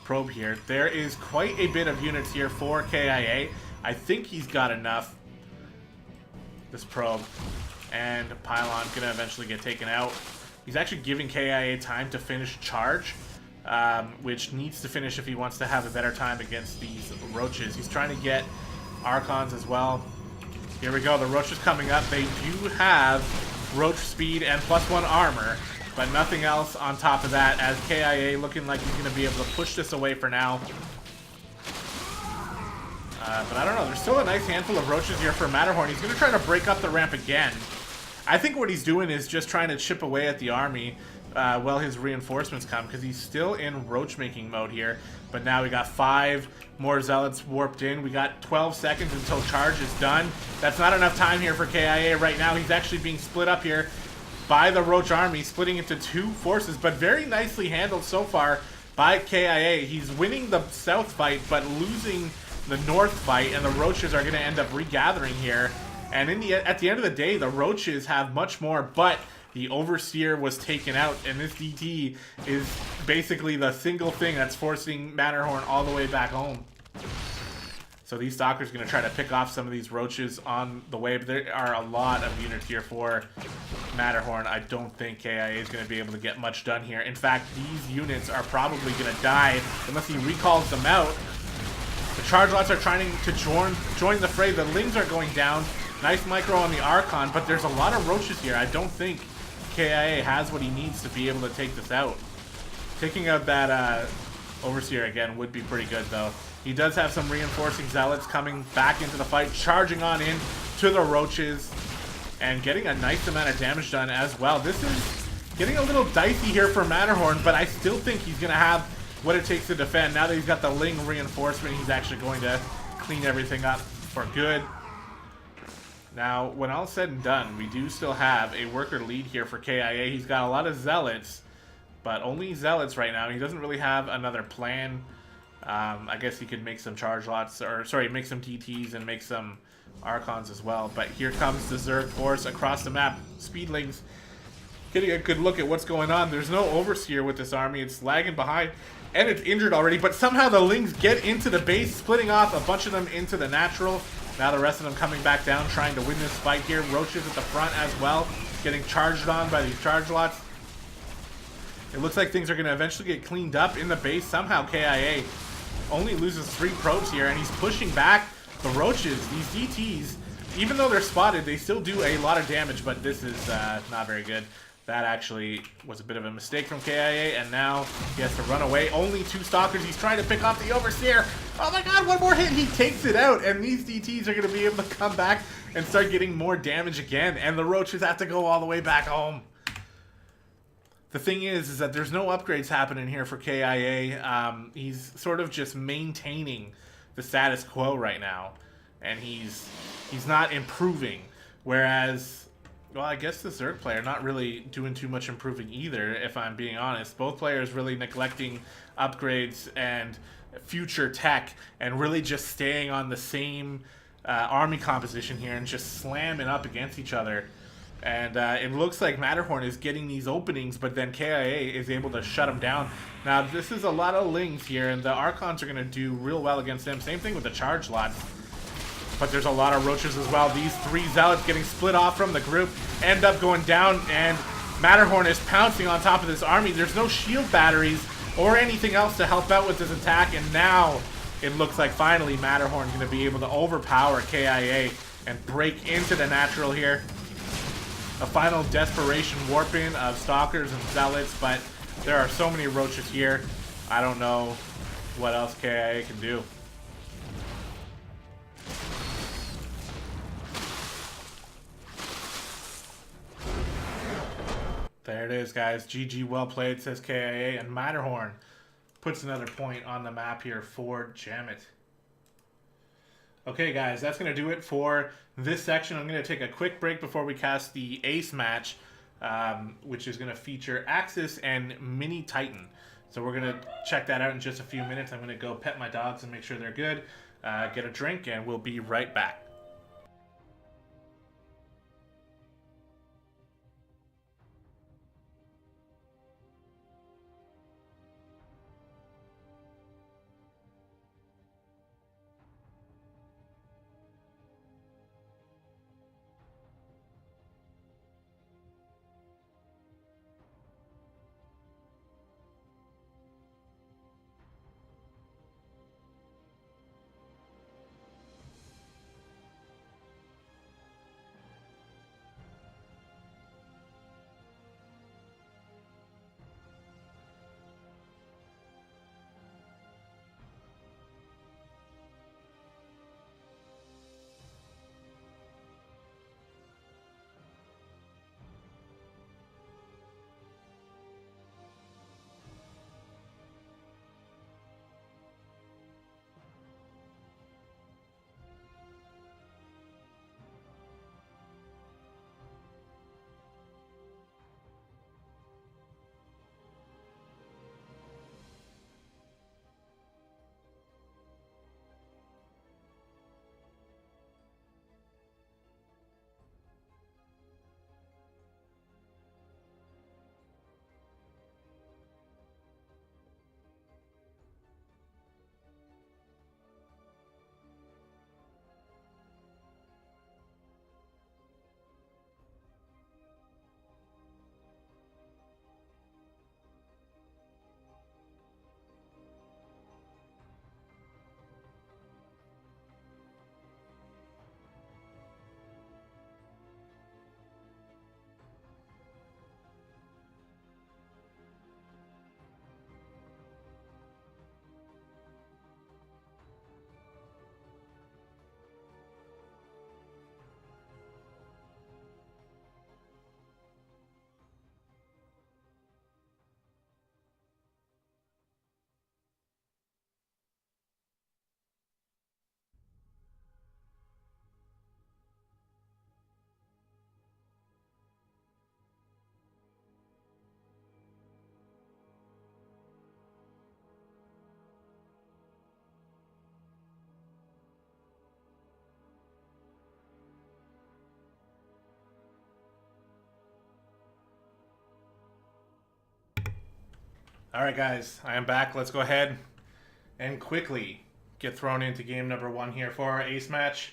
probe here. There is quite a bit of units here for KIA. I think he's got enough. This probe and Pylon going to eventually get taken out. He's actually giving KIA time to finish charge. Which needs to finish if he wants to have a better time against these roaches. He's trying to get Archons as well. Here we go, the roaches coming up. They do have roach speed and +1 armor, but nothing else on top of that, as KIA looking like he's going to be able to push this away for now. But I don't know, there's still a nice handful of roaches here for Matterhorn. He's going to try to break up the ramp again. I think what he's doing is just trying to chip away at the army while his reinforcements come, because he's still in roach making mode here. But now we got 5 more zealots warped in. We got 12 seconds until charge is done. That's not enough time here for KIA right now. He's actually being split up here by the roach army, splitting into 2 forces, but very nicely handled so far by KIA. He's winning the south fight but losing the north fight, and the roaches are going to end up regathering here. And at the end of the day, the roaches have much more, but the Overseer was taken out, and this DT is basically the single thing that's forcing Matterhorn all the way back home. So these Stalkers are going to try to pick off some of these roaches on the way, but there are a lot of units here for Matterhorn. I don't think KIA is going to be able to get much done here. In fact, these units are probably going to die unless he recalls them out. The Charge Lots are trying to join the fray. The Lings are going down. Nice micro on the Archon, but there's a lot of roaches here. I don't think KIA has what he needs to be able to take this out. Taking out that Overseer again would be pretty good, though. He does have some reinforcing zealots coming back into the fight, charging on in to the roaches, and getting a nice amount of damage done as well. This is getting a little dicey here for Matterhorn, but I still think he's going to have what it takes to defend. Now that he's got the Ling reinforcement, he's actually going to clean everything up for good. Now, when all's said and done, we do still have a worker lead here for KIA. He's got a lot of zealots, but only zealots right now. He doesn't really have another plan. I guess he could make some charge lots, or sorry, make some DTs and make some Archons as well. But here comes the Zerg force across the map. Speedlings getting a good look at what's going on. There's no Overseer with this army. It's lagging behind, and it's injured already. But somehow the Lings get into the base, splitting off a bunch of them into the natural. Now the rest of them coming back down, trying to win this fight here. Roaches at the front as well, getting charged on by these charge lots. It looks like things are going to eventually get cleaned up in the base. Somehow KIA only loses 3 probes here, and he's pushing back the roaches. These DTs, even though they're spotted, they still do a lot of damage, but this is not very good. That actually was a bit of a mistake from KIA, and now he has to run away. Only 2 stalkers. He's trying to pick off the Overseer. Oh my god, one more hit, he takes it out, and these DTs are going to be able to come back and start getting more damage again, and the roaches have to go all the way back home. The thing is that there's no upgrades happening here for KIA. He's sort of just maintaining the status quo right now, and he's not improving. Whereas, well, I guess the Zerg player not really doing too much improving either, if I'm being honest. Both players really neglecting upgrades and future tech, and really just staying on the same army composition here and just slamming up against each other. And it looks like Matterhorn is getting these openings, but then KIA is able to shut him down. Now, this is a lot of Lings here, and the Archons are going to do real well against them. Same thing with the Charge Lots. But there's a lot of Roaches as well. These 3 Zealots getting split off from the group end up going down, and Matterhorn is pouncing on top of this army. There's no shield batteries or anything else to help out with this attack, and now it looks like finally Matterhorn is going to be able to overpower KIA and break into the natural here. A final desperation warp-in of Stalkers and Zealots, but there are so many Roaches here. I don't know what else KIA can do. There it is, guys. GG, well played, says KIA, and Matterhorn puts another point on the map here for JaMiT. Okay, guys, that's going to do it for this section. I'm going to take a quick break before we cast the Ace match, which is going to feature Axis and Mini Titan. So we're going to check that out in just a few minutes. I'm going to go pet my dogs and make sure they're good, get a drink, and we'll be right back. Alright guys, I am back. Let's go ahead and quickly get thrown into game number 1 here for our Ace match.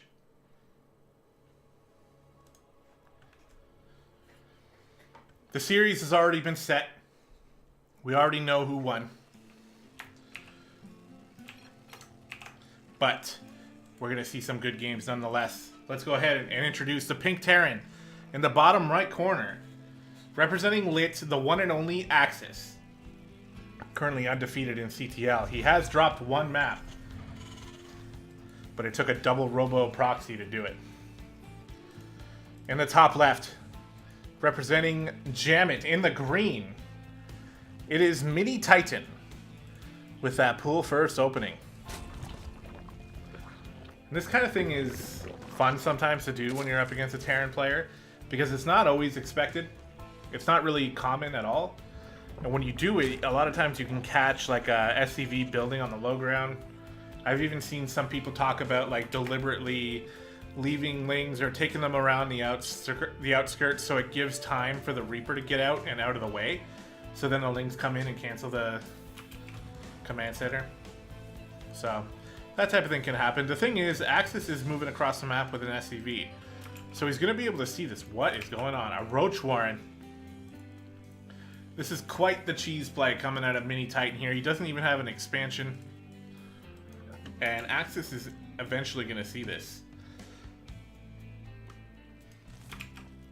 The series has already been set. We already know who won. But we're going to see some good games nonetheless. Let's go ahead and introduce the Pink Terran in the bottom right corner. Representing LiT, the one and only Axis. Currently undefeated in CTL. He has dropped one map, but it took a double robo proxy to do it. In the top left, representing JaMiT in the green, it is Mini Titan with that pool first opening. And this kind of thing is fun sometimes to do when you're up against a Terran player, because it's not always expected. It's not really common at all. And when you do it, a lot of times you can catch like a SCV building on the low ground. I've even seen some people talk about like deliberately leaving lings or taking them around the outskirts so it gives time for the Reaper to get out and out of the way. So then the lings come in and cancel the command center. So that type of thing can happen. The thing is, Axis is moving across the map with an SCV. So he's going to be able to see this. What is going on? A Roach Warren. This is quite the cheese play coming out of Mini Titan here. He doesn't even have an expansion. And Axis is eventually going to see this.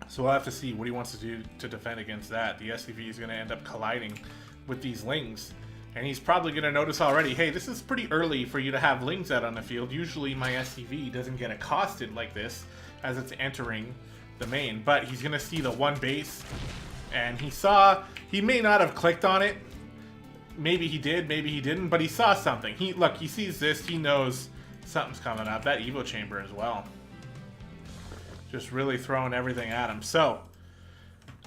So we'll have to see what he wants to do to defend against that. The SCV is going to end up colliding with these lings. And he's probably going to notice already, hey, this is pretty early for you to have lings out on the field. Usually my SCV doesn't get accosted like this as it's entering the main. But he's going to see the one base. And he may not have clicked on it. Maybe he did, maybe he didn't, but he saw something. Look, he sees this, he knows something's coming up. That Evo chamber as well. Just really throwing everything at him. So,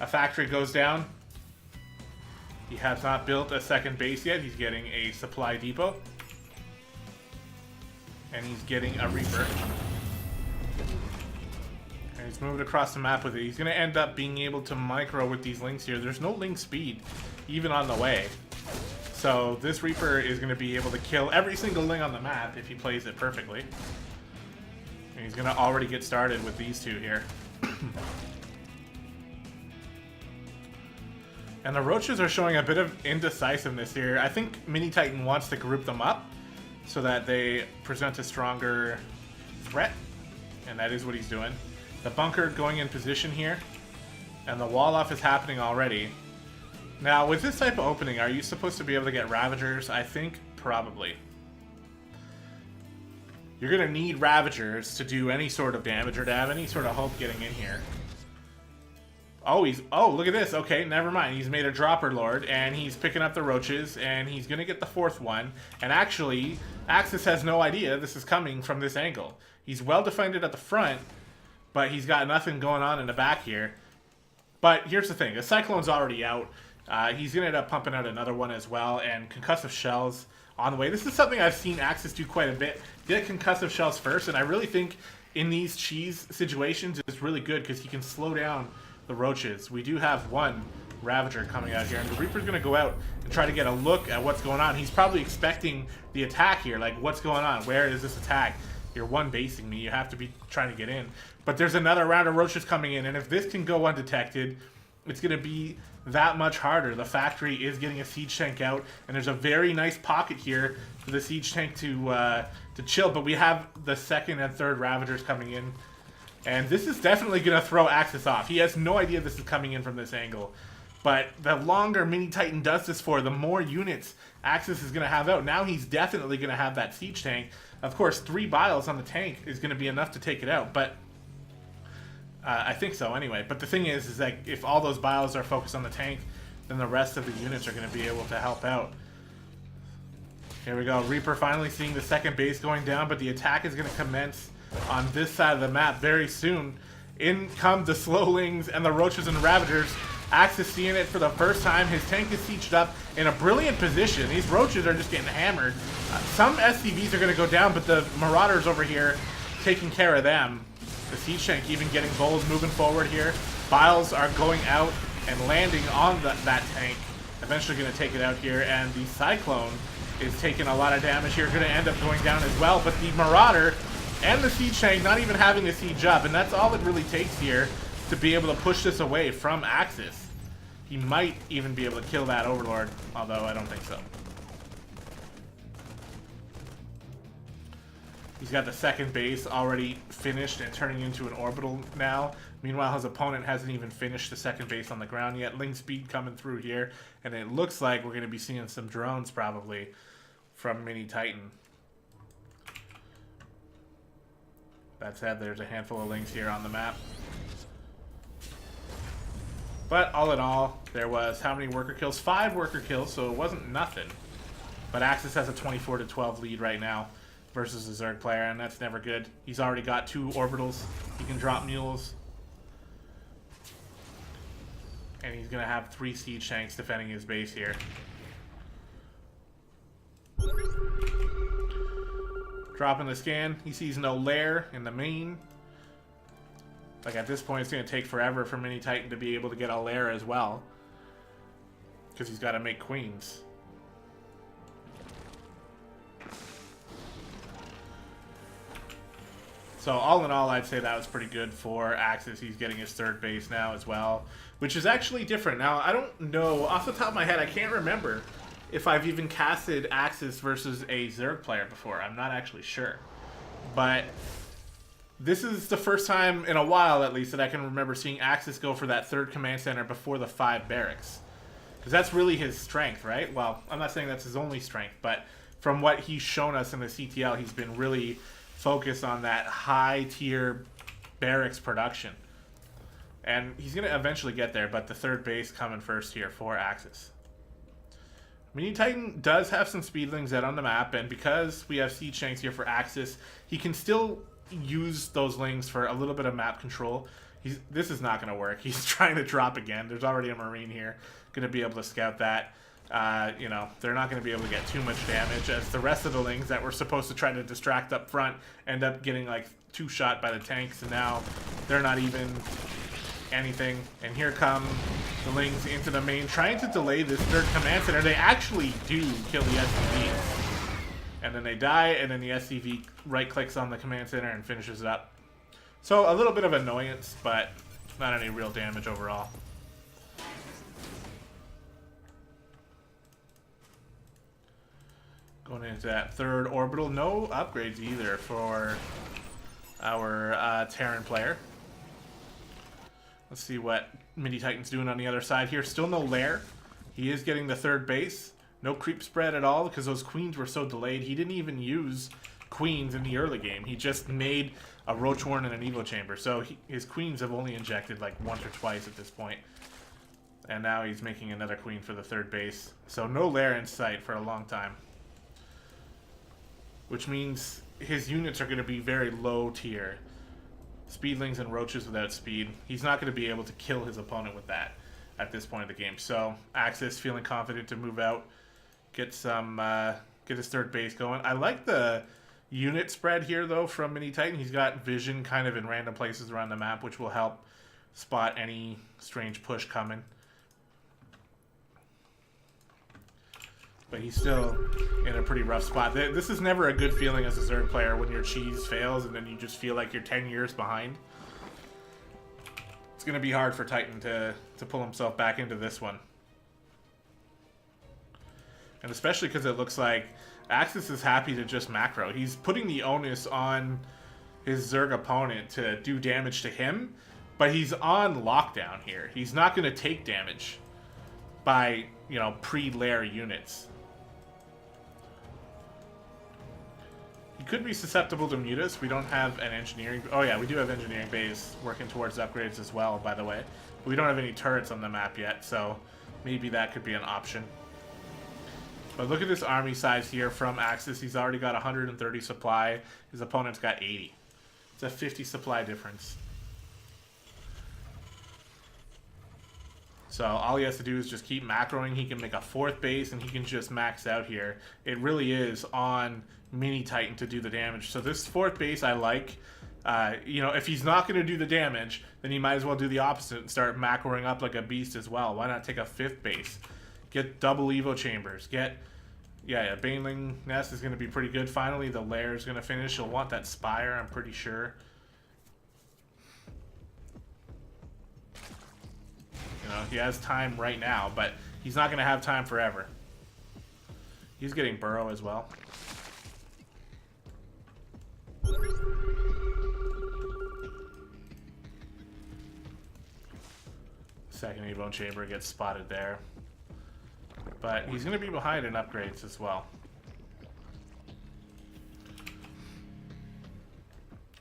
a factory goes down. He has not built a second base yet. He's getting a supply depot. And he's getting a Reaper. And he's moving across the map with it. He's going to end up being able to micro with these links here. There's no link speed, even on the way. So this Reaper is going to be able to kill every single ling on the map if he plays it perfectly. And he's going to already get started with these two here. And the Roaches are showing a bit of indecisiveness here. I think Mini Titan wants to group them up so that they present a stronger threat. And that is what he's doing. The bunker going in position here. And the wall off is happening already. Now, with this type of opening, are you supposed to be able to get Ravagers? I think probably. You're going to need Ravagers to do any sort of damage or to have any sort of hope getting in here. Oh, look at this. Okay, never mind. He's made a Dropper Lord, and he's picking up the Roaches, and he's going to get the fourth one. And actually, Axis has no idea this is coming from this angle. He's well defended at the front, but he's got nothing going on in the back here. But here's the thing. The Cyclone's already out. He's going to end up pumping out another one as well, and concussive shells on the way. This is something I've seen Axis do quite a bit. Get concussive shells first, and I really think in these cheese situations it's really good because he can slow down the Roaches. We do have one Ravager coming out here, and the Reaper's going to go out and try to get a look at what's going on. He's probably expecting the attack here, like what's going on? Where is this attack? You're one basing me. You have to be trying to get in. But there's another round of Roaches coming in, and if this can go undetected, it's going to be that much harder. The factory is getting a siege tank out, and there's a very nice pocket here for the siege tank to chill. But we have the second and third Ravagers coming in, and this is definitely going to throw Axis off. He has no idea this is coming in from this angle. But the longer Mini Titan does this for, the more units Axis is going to have out. Now he's definitely going to have that siege tank. Of course, 3 biles on the tank is going to be enough to take it out, but I think so anyway. But the thing is that if all those biles are focused on the tank, then the rest of the units are going to be able to help out. Here we go. Reaper finally seeing the second base going down, but the attack is going to commence on this side of the map very soon. In come the Slowlings and the Roaches and the Ravagers. Axis seeing it for the first time. His tank is sieged up in a brilliant position. These Roaches are just getting hammered. Some SCVs are going to go down, but the Marauders over here taking care of them. The siege tank even getting bold, moving forward here. Biles are going out and landing on that tank. Eventually going to take it out here, and the Cyclone is taking a lot of damage here. Going to end up going down as well, but the Marauder and the siege tank not even having to siege up, and that's all it really takes here to be able to push this away from Axis. He might even be able to kill that Overlord, although I don't think so. He's got the second base already finished and turning into an orbital now. Meanwhile, his opponent hasn't even finished the second base on the ground yet. Link speed coming through here, and it looks like we're going to be seeing some drones probably from Mini Titan. That said, there's a handful of links here on the map. But all in all, there was how many worker kills? 5 worker kills, so it wasn't nothing. But Axis has a 24-12 lead right now versus a Zerg player, and that's never good. He's already got 2 orbitals. He can drop mules. And he's going to have 3 siege tanks defending his base here. Dropping the scan. He sees no lair in the main. Like at this point, it's going to take forever for Mini Titan to be able to get a lair as well. Because he's got to make queens. So all in all, I'd say that was pretty good for Axis. He's getting his 3rd base now as well, which is actually different. Now, I don't know, off the top of my head, I can't remember if I've even casted Axis versus a Zerg player before. I'm not actually sure. But this is the first time in a while, at least, that I can remember seeing Axis go for that 3rd command center before the 5 barracks. Because that's really his strength, right? Well, I'm not saying that's his only strength, but from what he's shown us in the CTL, he's been really focused on that high-tier barracks production. And he's going to eventually get there, but the 3rd base coming first here for Axis. Mini Titan does have some speedlings out on the map, and because we have siege tanks here for Axis, he can still use those lings for a little bit of map control. This is not going to work. He's trying to drop again. There's already a Marine here. Going to be able to scout that. You know, they're not going to be able to get too much damage, as the rest of the lings that were supposed to try to distract up front end up getting like 2-shot by the tanks, and now they're not even anything. And here come the lings into the main, trying to delay this 3rd command center. They actually do kill the SCV, and then they die, and then the SCV right-clicks on the command center and finishes it up. So a little bit of annoyance, but not any real damage overall. Going into that 3rd orbital. No upgrades either for our Terran player. Let's see what Mini Titan's doing on the other side here. Still no lair. He is getting the 3rd base. No creep spread at all because those queens were so delayed. He didn't even use queens in the early game. He just made a Roach Warren and an Evo Chamber. So his queens have only injected like once or twice at this point. And now he's making another queen for the 3rd base. So no lair in sight for a long time. Which means his units are going to be very low tier. Speedlings and roaches without speed. He's not going to be able to kill his opponent with that at this point of the game. So Axis feeling confident to move out, get his 3rd base going. I like the unit spread here though from Mini Titan. He's got vision kind of in random places around the map, which will help spot any strange push coming. But he's still in a pretty rough spot. This is never a good feeling as a Zerg player when your cheese fails and then you just feel like you're 10 years behind. It's going to be hard for Titan to pull himself back into this one. And especially because it looks like Axis is happy to just macro. He's putting the onus on his Zerg opponent to do damage to him, but he's on lockdown here. He's not going to take damage by, you know, pre-lair units. He could be susceptible to mutas. We don't have an engineering... Oh yeah, we do have engineering bays working towards upgrades as well, by the way. But we don't have any turrets on the map yet, so maybe that could be an option. But look at this army size here from Axis. He's already got 130 supply. His opponent's got 80. It's a 50 supply difference. So all he has to do is just keep macroing. He can make a 4th base and he can just max out here. It really is on Mini Titan to do the damage. So this 4th base I like. You know, if he's not going to do the damage, then he might as well do the opposite and start macroing up like a beast as well. Why not take a 5th base? Get double Evo Chambers. Get... Yeah, Baneling Nest is going to be pretty good. Finally, the lair is going to finish. He'll want that Spire, I'm pretty sure. You know, he has time right now, but he's not going to have time forever. He's getting burrow as well. Second Evo Chamber gets spotted there. But he's going to be behind in upgrades as well.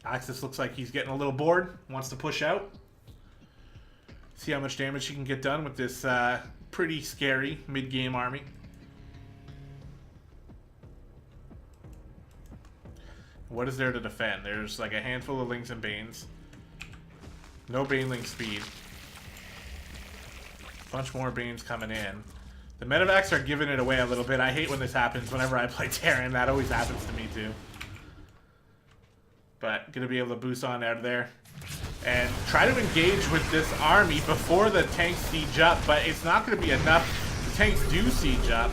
Axis looks like he's getting a little bored. Wants to push out. See how much damage he can get done with this pretty scary mid-game army. What is there to defend? There's like a handful of Lings and Banes. No Baneling speed. Bunch more Banes coming in. The Medivacs are giving it away a little bit. I hate when this happens whenever I play Terran. That always happens to me too. But gonna be able to boost on out of there. And try to engage with this army before the tanks siege up. But it's not gonna be enough. The tanks do siege up.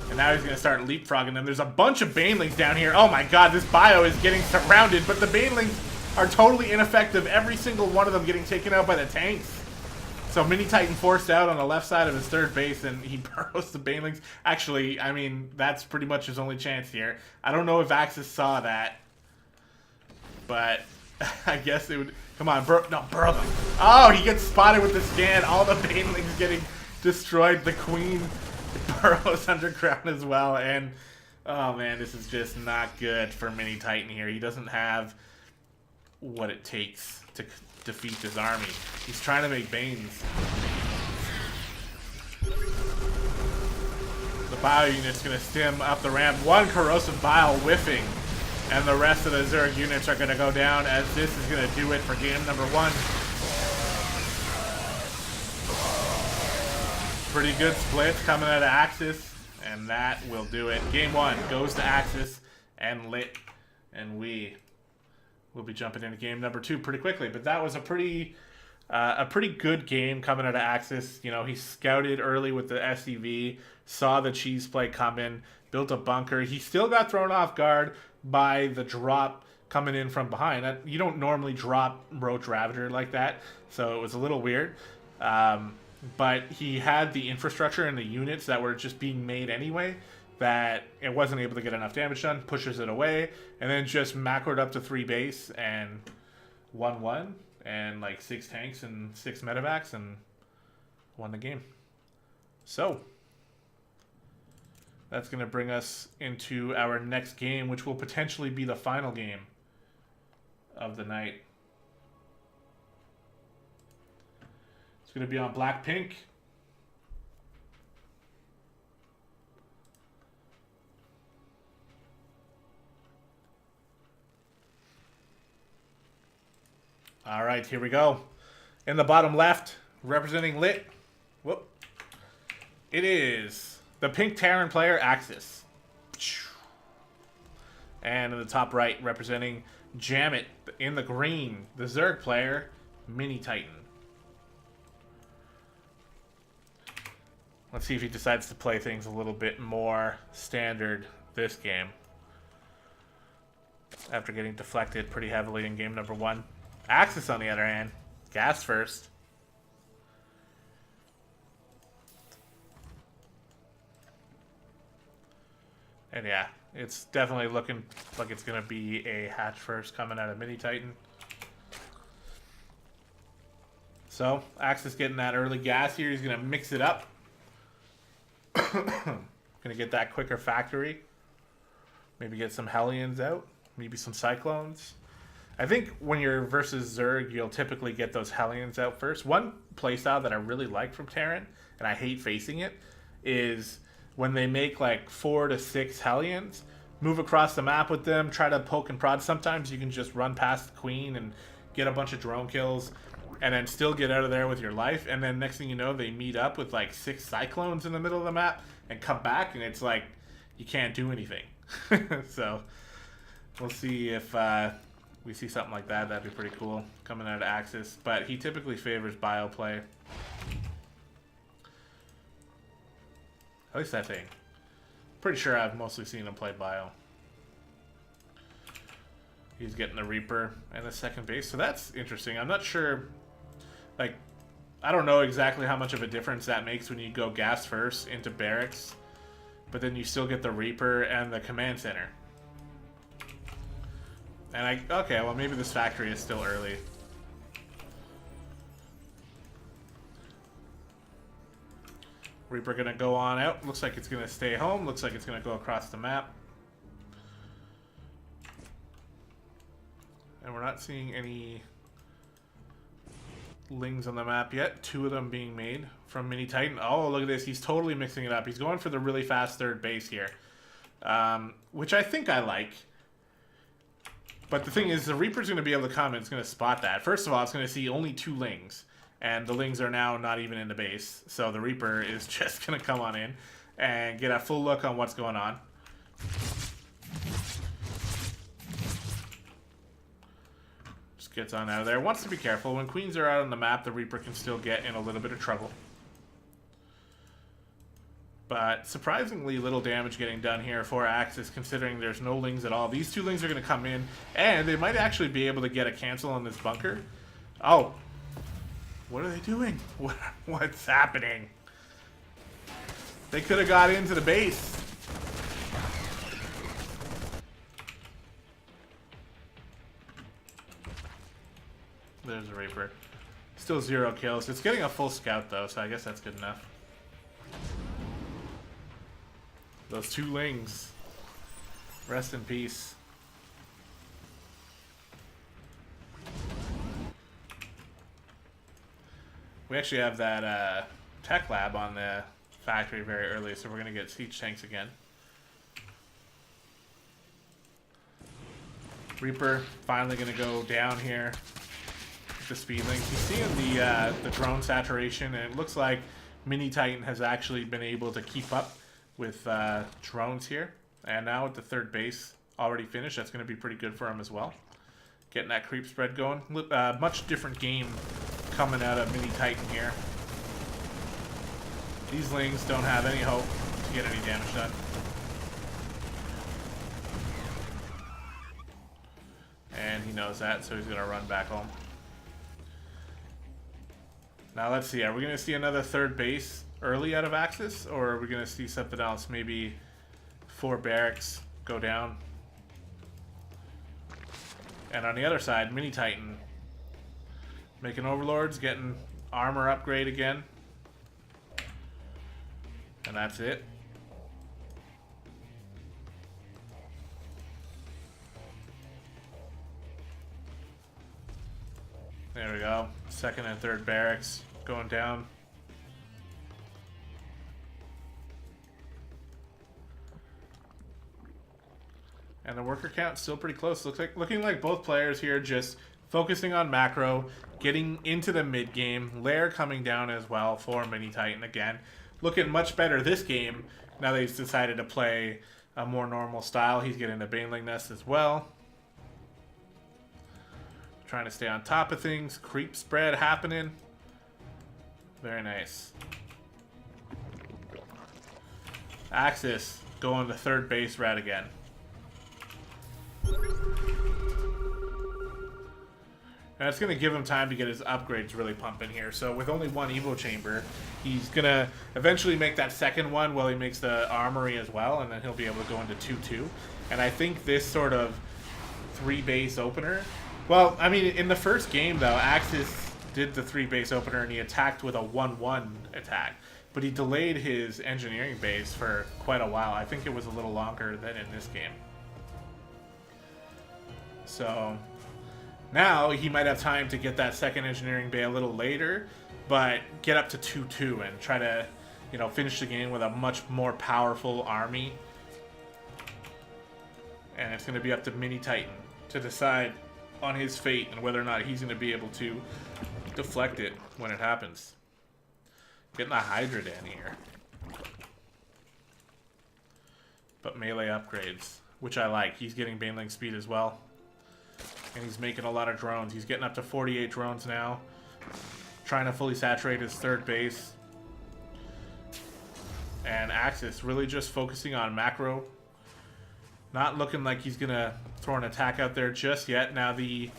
And now he's gonna start leapfrogging them. There's a bunch of Banelings down here. Oh my god, this bio is getting surrounded. But the Banelings are totally ineffective. Every single one of them getting taken out by the tanks. So Mini Titan forced out on the left side of his third base, and he burrows the Banelings. Actually, I mean, that's pretty much his only chance here. I don't know if Axis saw that, but I guess it would. Come on, burrow them. Oh, he gets spotted with the scan. All the Banelings getting destroyed. The Queen burrows underground as well, and oh man, this is just not good for Mini Titan here. He doesn't have what it takes to defeat this army. He's trying to make Banes. The bio unit's going to stem up the ramp. One corrosive bile whiffing, and the rest of the Zerg units are going to go down, as this is going to do it for game number 1. Pretty good splits coming out of Axis, and that will do it. Game 1 goes to Axis and LiT, and we'll be jumping into game number 2 pretty quickly. But that was a pretty good game coming out of Axis. You know, he scouted early with the SCV, saw the cheese play coming, built a bunker. He still got thrown off guard by the drop coming in from behind. You don't normally drop Roach Ravager like that, so it was a little weird. But he had the infrastructure and the units that were just being made anyway, that it wasn't able to get enough damage done, pushes it away, and then just macroed up to 3 base and 1-1, and like 6 tanks and 6 medevacs, and won the game. So that's going to bring us into our next game, which will potentially be the final game of the night. It's going to be on Black-Pink. All right, here we go. In the bottom left, representing LiT, whoop, it is the pink Terran player, Axis. And in the top right, representing JaMiT, in the green, the Zerg player, Mini Titan. Let's see if he decides to play things a little bit more standard this game, after getting deflected pretty heavily in game number 1. Axis, on the other hand, gas first. And yeah, it's definitely looking like it's going to be a hatch first coming out of Mini Titan. So, Axis getting that early gas here. He's going to mix it up. Going to get that quicker factory. Maybe get some Hellions out. Maybe some Cyclones. I think when you're versus Zerg, you'll typically get those Hellions out first. One playstyle that I really like from Terran, and I hate facing it, is when they make like 4 to 6 Hellions, move across the map with them, try to poke and prod. Sometimes you can just run past the Queen and get a bunch of drone kills, and then still get out of there with your life. And then next thing you know, they meet up with like 6 Cyclones in the middle of the map and come back, and it's like you can't do anything. So we'll see if we see something like that. That'd be pretty cool coming out of Axis. But he typically favors bio play. At least I think. Pretty sure I've mostly seen him play bio. He's getting the Reaper and the second base. So that's interesting. I'm not sure. Like, I don't know exactly how much of a difference that makes when you go gas first into barracks, but then you still get the Reaper and the command center. And okay, well maybe this factory is still early. Reaper gonna go on out. Looks like it's gonna stay home. Looks like it's gonna go across the map. And we're not seeing any Lings on the map yet. 2 of them being made from Mini Titan. Oh, look at this. He's totally mixing it up. He's going for the really fast third base here, which I think I like. But the thing is, the Reaper's going to be able to come and it's going to spot that. First of all, it's going to see only 2 Lings. And the Lings are now not even in the base. So the Reaper is just going to come on in and get a full look on what's going on. Just gets on out of there. Wants to be careful. When queens are out on the map, the Reaper can still get in a little bit of trouble. But surprisingly little damage getting done here for Axis, considering there's no Lings at all. These 2 Lings are going to come in, and they might actually be able to get a cancel on this bunker. Oh. What are they doing? What's happening? They could have got into the base. There's a Reaper. Still 0 kills. It's getting a full scout, though, so I guess that's good enough. Those 2 Lings. Rest in peace. We actually have that tech lab on the factory very early, so we're going to get siege tanks again. Reaper finally going to go down here with the speedlings. He's seeing the drone saturation, and it looks like Mini Titan has actually been able to keep up with drones here. And now with the third base already finished, that's going to be pretty good for him as well. Getting that creep spread going. Much different game coming out of Mini Titan here. These Lings don't have any hope to get any damage done. And he knows that, so he's going to run back home. Now let's see, are we going to see another third base early out of Axis? Or are we going to see something else? Maybe 4 barracks go down. And on the other side, Mini Titan making overlords, getting armor upgrade again. And that's it. There we go. Second and third barracks going down. And the worker count still pretty close. Looking like both players here just focusing on macro, getting into the mid game. Lair coming down as well for Mini Titan again. Looking much better this game now that he's decided to play a more normal style. He's getting the Baneling Nest as well. Trying to stay on top of things. Creep spread happening. Very nice. Axis going to third base route again. And it's going to give him time to get his upgrades really pumping here. So with only 1 Evo chamber, he's going to eventually make that second one while he makes the armory as well, and then he'll be able to go into 2-2. And I think this sort of 3 base opener... Well, I mean, in the first game, though, Axis did the 3 base opener and he attacked with a 1-1 attack. But he delayed his engineering base for quite a while. I think it was a little longer than in this game. So... now he might have time to get that second engineering bay a little later, but get up to 2-2 and try to, you know, finish the game with a much more powerful army. And it's going to be up to Mini Titan to decide on his fate and whether or not he's going to be able to deflect it when it happens. Getting a Hydra down here. But melee upgrades, which I like. He's getting Baneling speed as well. And he's making a lot of drones. He's getting up to 48 drones now. Trying to fully saturate his third base. And Axis really just focusing on macro. Not looking like he's going to throw an attack out there just yet. Now the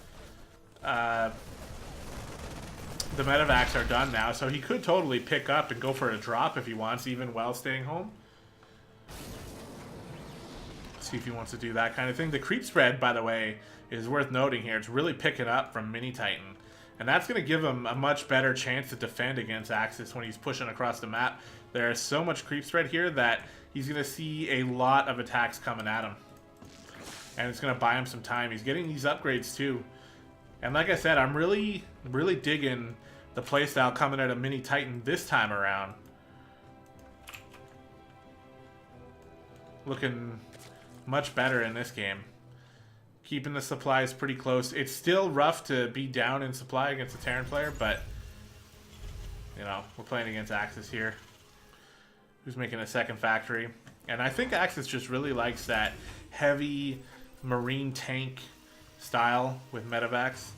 the medevacs are done now, so he could totally pick up and go for a drop if he wants, even while staying home. See if he wants to do that kind of thing. The creep spread, by the way, is worth noting here. It's really picking up from Mini Titan. And that's going to give him a much better chance to defend against Axis when he's pushing across the map. There's so much creep spread here that he's going to see a lot of attacks coming at him. And it's going to buy him some time. He's getting these upgrades too. And like I said, I'm really digging the playstyle coming out of Mini Titan this time around. Looking much better in this game. Keeping the supplies pretty close. It's still rough to be down in supply against a Terran player, but you know, we're playing against Axis here, who's making a second factory. And I think Axis just really likes that heavy marine tank style with medevacs.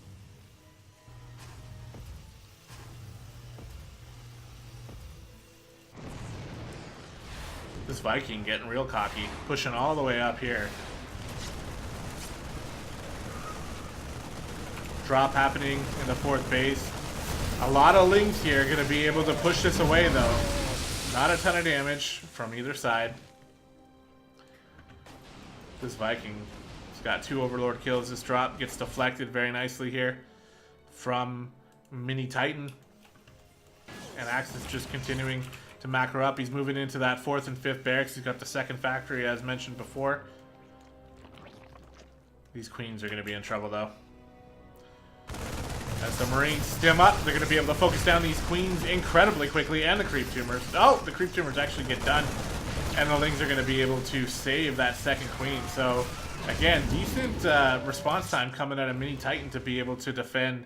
This Viking getting real cocky, pushing all the way up here. Drop happening in the 4th base. A lot of Lings here going to be able to push this away though. Not a ton of damage from either side. This Viking has got 2 Overlord kills. This drop gets deflected very nicely here from Mini Titan. And Axis just continuing to macro up. He's moving into that 4th and 5th barracks. He's got the 2nd factory as mentioned before. These queens are going to be in trouble though. As the Marines stim up, they're going to be able to focus down these queens incredibly quickly, and the creep tumors. Oh, the creep tumors actually get done, and the Lings are going to be able to save that 2nd queen. So, again, decent response time coming out of Mini Titan to be able to defend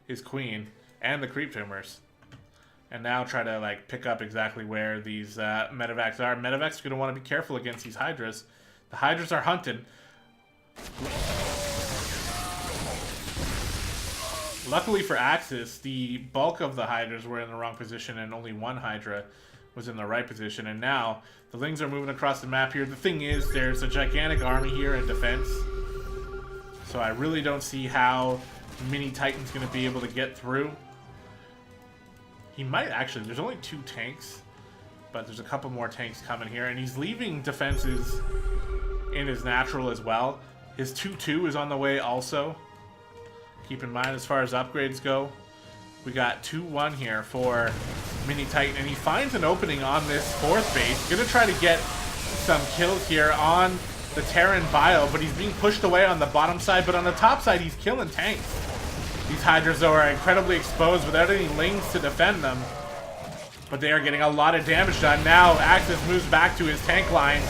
his queen and the creep tumors. And now try to like pick up exactly where these medevacs are. Medevacs are going to want to be careful against these Hydras. The Hydras are hunting. Luckily for Axis, the bulk of the Hydras were in the wrong position and only 1 Hydra was in the right position. And now the Lings are moving across the map here. The thing is, there's a gigantic army here in defense. So I really don't see how Mini Titan's going to be able to get through. He might actually. There's only 2 tanks, but there's a couple more tanks coming here. And he's leaving defenses in his natural as well. His 2-2 is on the way also. Keep in mind, as far as upgrades go, we got 2-1 here for Mini Titan, and he finds an opening on this 4th base. Gonna try to get some kills here on the Terran bio, but he's being pushed away on the bottom side, but on the top side, he's killing tanks. These Hydras, though, are incredibly exposed without any Lings to defend them, but they are getting a lot of damage done. Now, Axis moves back to his tank lines,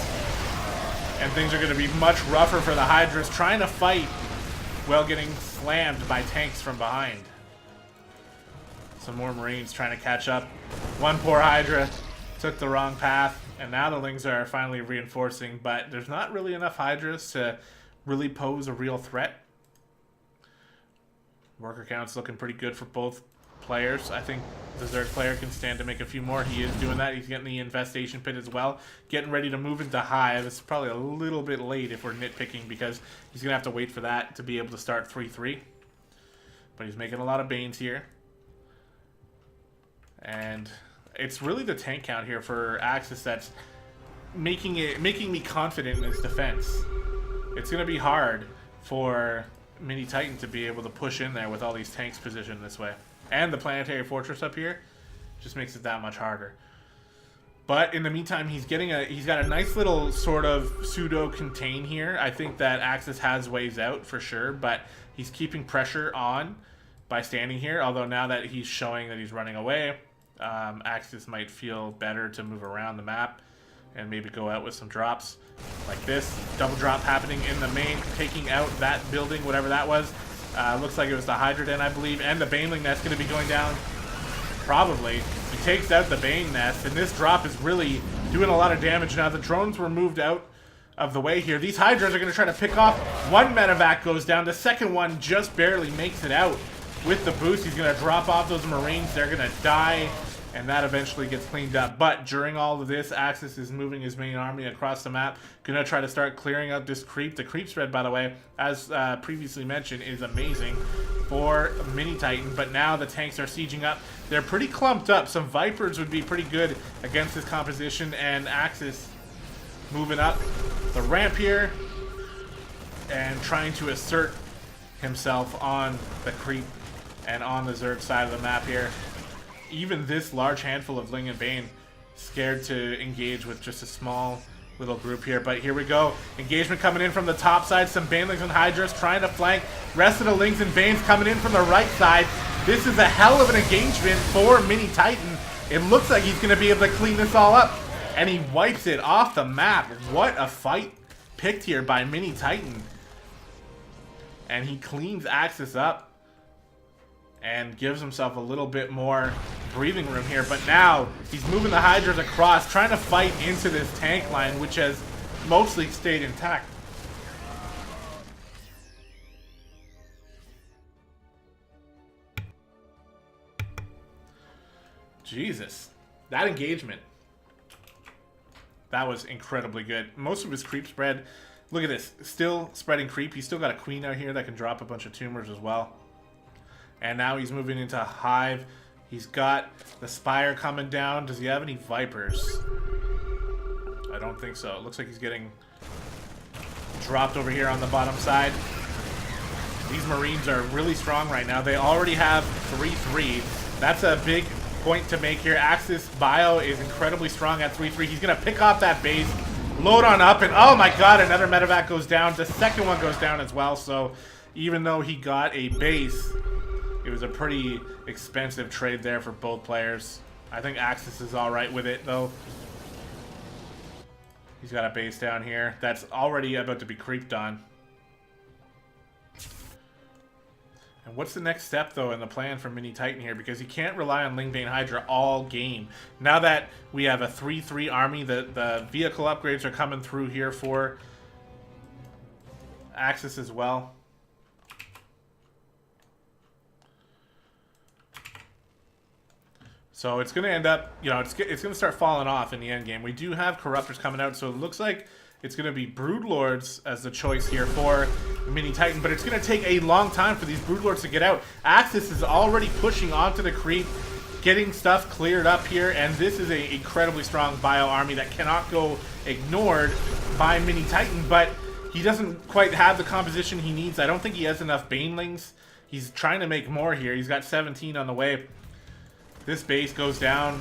and things are going to be much rougher for the Hydras, trying to fight while getting slammed by tanks from behind. Some more Marines trying to catch up. One poor Hydra took the wrong path, and now the Lings are finally reinforcing, but there's not really enough Hydras to really pose a real threat. Worker count's looking pretty good for both players. I think the Zerg player can stand to make a few more. He is doing that. He's getting the infestation pit as well. Getting ready to move into Hive. It's probably a little bit late if we're nitpicking because he's going to have to wait for that to be able to start 3-3. But he's making a lot of Banes here. And it's really the tank count here for Axis that's making me confident in his defense. It's going to be hard for Mini Titan to be able to push in there with all these tanks positioned this way. And the planetary fortress up here just makes it that much harder. But in the meantime, he's got a nice little sort of pseudo contain here. I think that Axis has ways out for sure, but he's keeping pressure on by standing here. Although now that he's showing that he's running away, Axis might feel better to move around the map and maybe go out with some drops like this. Double drop happening in the main, taking out that building, whatever that was. Looks like it was the Hydra Den, I believe, and the Baneling Nest going to be going down. Probably. He takes out the Bane Nest, and this drop is really doing a lot of damage. Now the drones were moved out of the way here. These Hydras are going to try to pick off. One medevac goes down. The second one just barely makes it out with the boost. He's going to drop off those Marines. They're going to die, and that eventually gets cleaned up. But during all of this, Axis is moving his main army across the map. Gonna try to start clearing out this creep. The creep spread, by the way, as previously mentioned, is amazing. for Mini Titan, but now the tanks are sieging up. They're pretty clumped up. Some Vipers would be pretty good against this composition, and Axis moving up the ramp here and trying to assert himself on the creep and on the Zerg side of the map here. Even this large handful of Ling and Bane scared to engage with just a small little group here, but here we go. Engagement coming in from the top side. Some Banelings and Hydras trying to flank. Rest of the Lings and Banes coming in from the right side. This is a hell of an engagement for Mini Titan. It looks like he's going to be able to clean this all up, and he wipes it off the map. What a fight picked here by Mini Titan. And he cleans Axis up and gives himself a little bit more breathing room here, but now he's moving the Hydras across, trying to fight into this tank line, which has mostly stayed intact. Jesus, that engagement, that was incredibly good. Most of his creep spread, look at this, still spreading creep. He's still got a queen out here that can drop a bunch of tumors as well. And now he's moving into Hive. He's got the Spire coming down. Does he have any Vipers? I don't think so. It looks like he's getting dropped over here on the bottom side. These Marines are really strong right now. They already have 3-3. That's a big point to make here. Axis Bio is incredibly strong at 3-3. He's going to pick off that base, load on up, and oh my god, another medevac goes down. The second one goes down as well. So even though he got a base, it was a pretty expensive trade there for both players. I think Axis is alright with it, though. He's got a base down here that's already about to be creeped on. And what's the next step, though, in the plan for Mini Titan here? Because he can't rely on Ling Bane Hydra all game. Now that we have a 3-3 army, the vehicle upgrades are coming through here for Axis as well. So it's going to end up, you know, it's going to start falling off in the end game. We do have Corruptors coming out, so it looks like it's going to be Broodlords as the choice here for Mini Titan, but it's going to take a long time for these Broodlords to get out. Axis is already pushing onto the creep, getting stuff cleared up here, and this is an incredibly strong bio army that cannot go ignored by Mini Titan, but he doesn't quite have the composition he needs. I don't think he has enough Banelings. He's trying to make more here. He's got 17 on the way. This base goes down,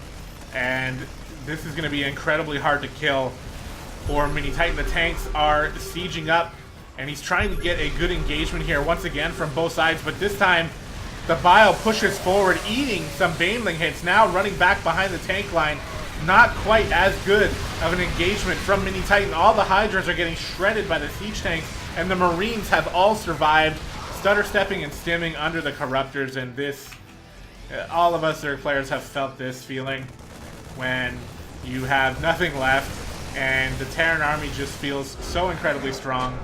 and this is going to be incredibly hard to kill for Mini Titan. The tanks are sieging up, and he's trying to get a good engagement here once again from both sides, but this time the Bile pushes forward, eating some Baneling hits, now running back behind the tank line. Not quite as good of an engagement from Mini Titan. All the Hydras are getting shredded by the siege tanks, and the Marines have all survived, stutter stepping and stimming under the Corruptors, and this... all of us Zerg players have felt this feeling when you have nothing left and the Terran army just feels so incredibly strong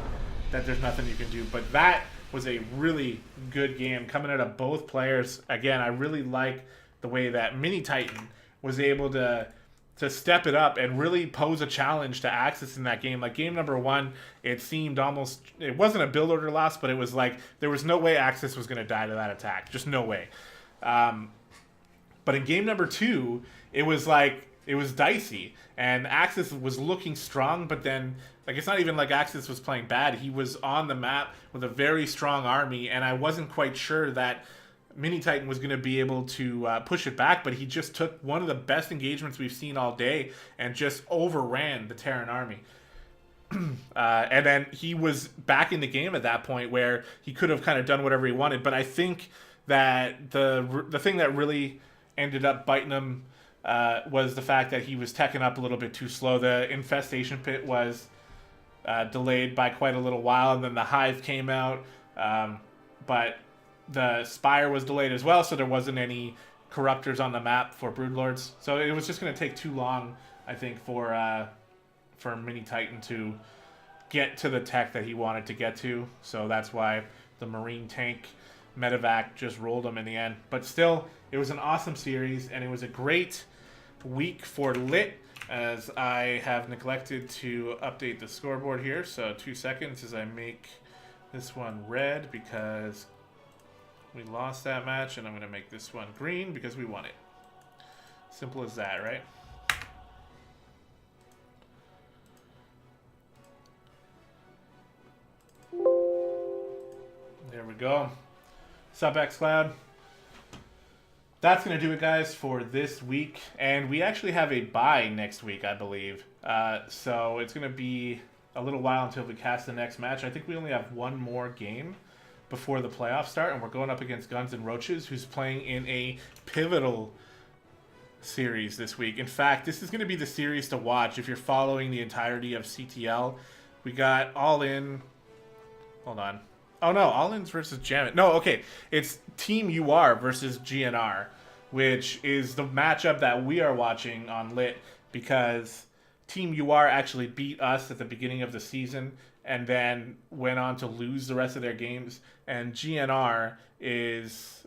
that there's nothing you can do. But that was a really good game coming out of both players. Again, I really like the way that Mini Titan was able to step it up and really pose a challenge to Axis in that game. Like game number one, it seemed almost, it wasn't a build order loss, but it was like there was no way Axis was going to die to that attack. Just no way. But in game number two, it was like, it was dicey, and Axis was looking strong, but then, like, it's not even like Axis was playing bad. He was on the map with a very strong army, and I wasn't quite sure that Mini Titan was going to be able to push it back, but he just took one of the best engagements we've seen all day and just overran the Terran army. And then he was back in the game at that point where he could have kind of done whatever he wanted, but I think that the thing that really ended up biting him was the fact that he was teching up a little bit too slow. The infestation pit was delayed by quite a little while, and then the Hive came out, but the Spire was delayed as well, so there wasn't any Corruptors on the map for Broodlords. So it was just going to take too long, I think, for Mini Titan to get to the tech that he wanted to get to. So that's why the Marine tank medevac just rolled him in the end. But still, it was an awesome series, and it was a great week for LiT, as I have neglected to update the scoreboard here. So 2 seconds as I make this one red, because We lost that match, and I'm going to make this one green because we won it. Simple as that, right? There we go. Sup, xCloud. That's going to do it, guys, for this week. And we actually have a bye next week, I believe. So it's going to be a little while until we cast the next match. I think we only have one more game before the playoffs start, and we're going up against Guns N' Roaches, who's playing in a pivotal series this week. In fact, this is going to be the series to watch if you're following the entirety of CTL. We got All In. Hold on. Oh, no. All In's versus JaMiT. No, okay. It's Team UR versus GNR, which is the matchup that we are watching on LiT because Team UR actually beat us at the beginning of the season and then went on to lose the rest of their games. And GNR is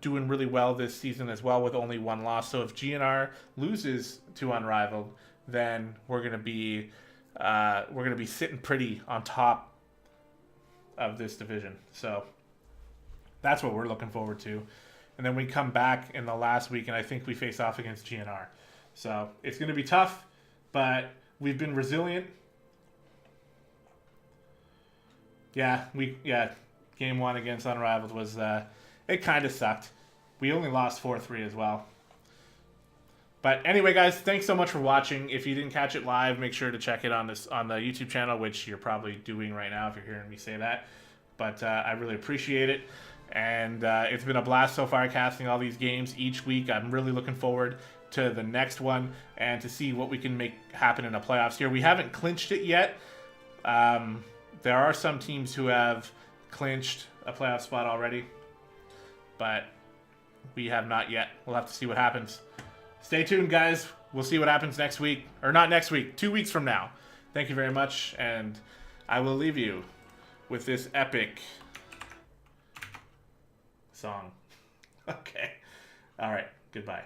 doing really well this season as well with only one loss. So if GNR loses to Unrivaled, then we're gonna be sitting pretty on top of this division. So that's what we're looking forward to. And then we come back in the last week, and I think we face off against GNR. So it's gonna be tough, but we've been resilient. Yeah, game one against Unrivaled was it kind of sucked. We only lost 4-3 as well. But anyway, guys, thanks so much for watching. If you didn't catch it live, make sure to check it on the YouTube channel, which you're probably doing right now if you're hearing me say that. But I really appreciate it. And it's been a blast so far casting all these games each week. I'm really looking forward to the next one and to see what we can make happen in the playoffs here. We haven't clinched it yet. There are some teams who have clinched a playoff spot already, but we have not yet. We'll have to see what happens. Stay tuned, guys. We'll see what happens next week. Or not next week, 2 weeks from now. Thank you very much, and I will leave you with this epic song. Okay. All right. Goodbye.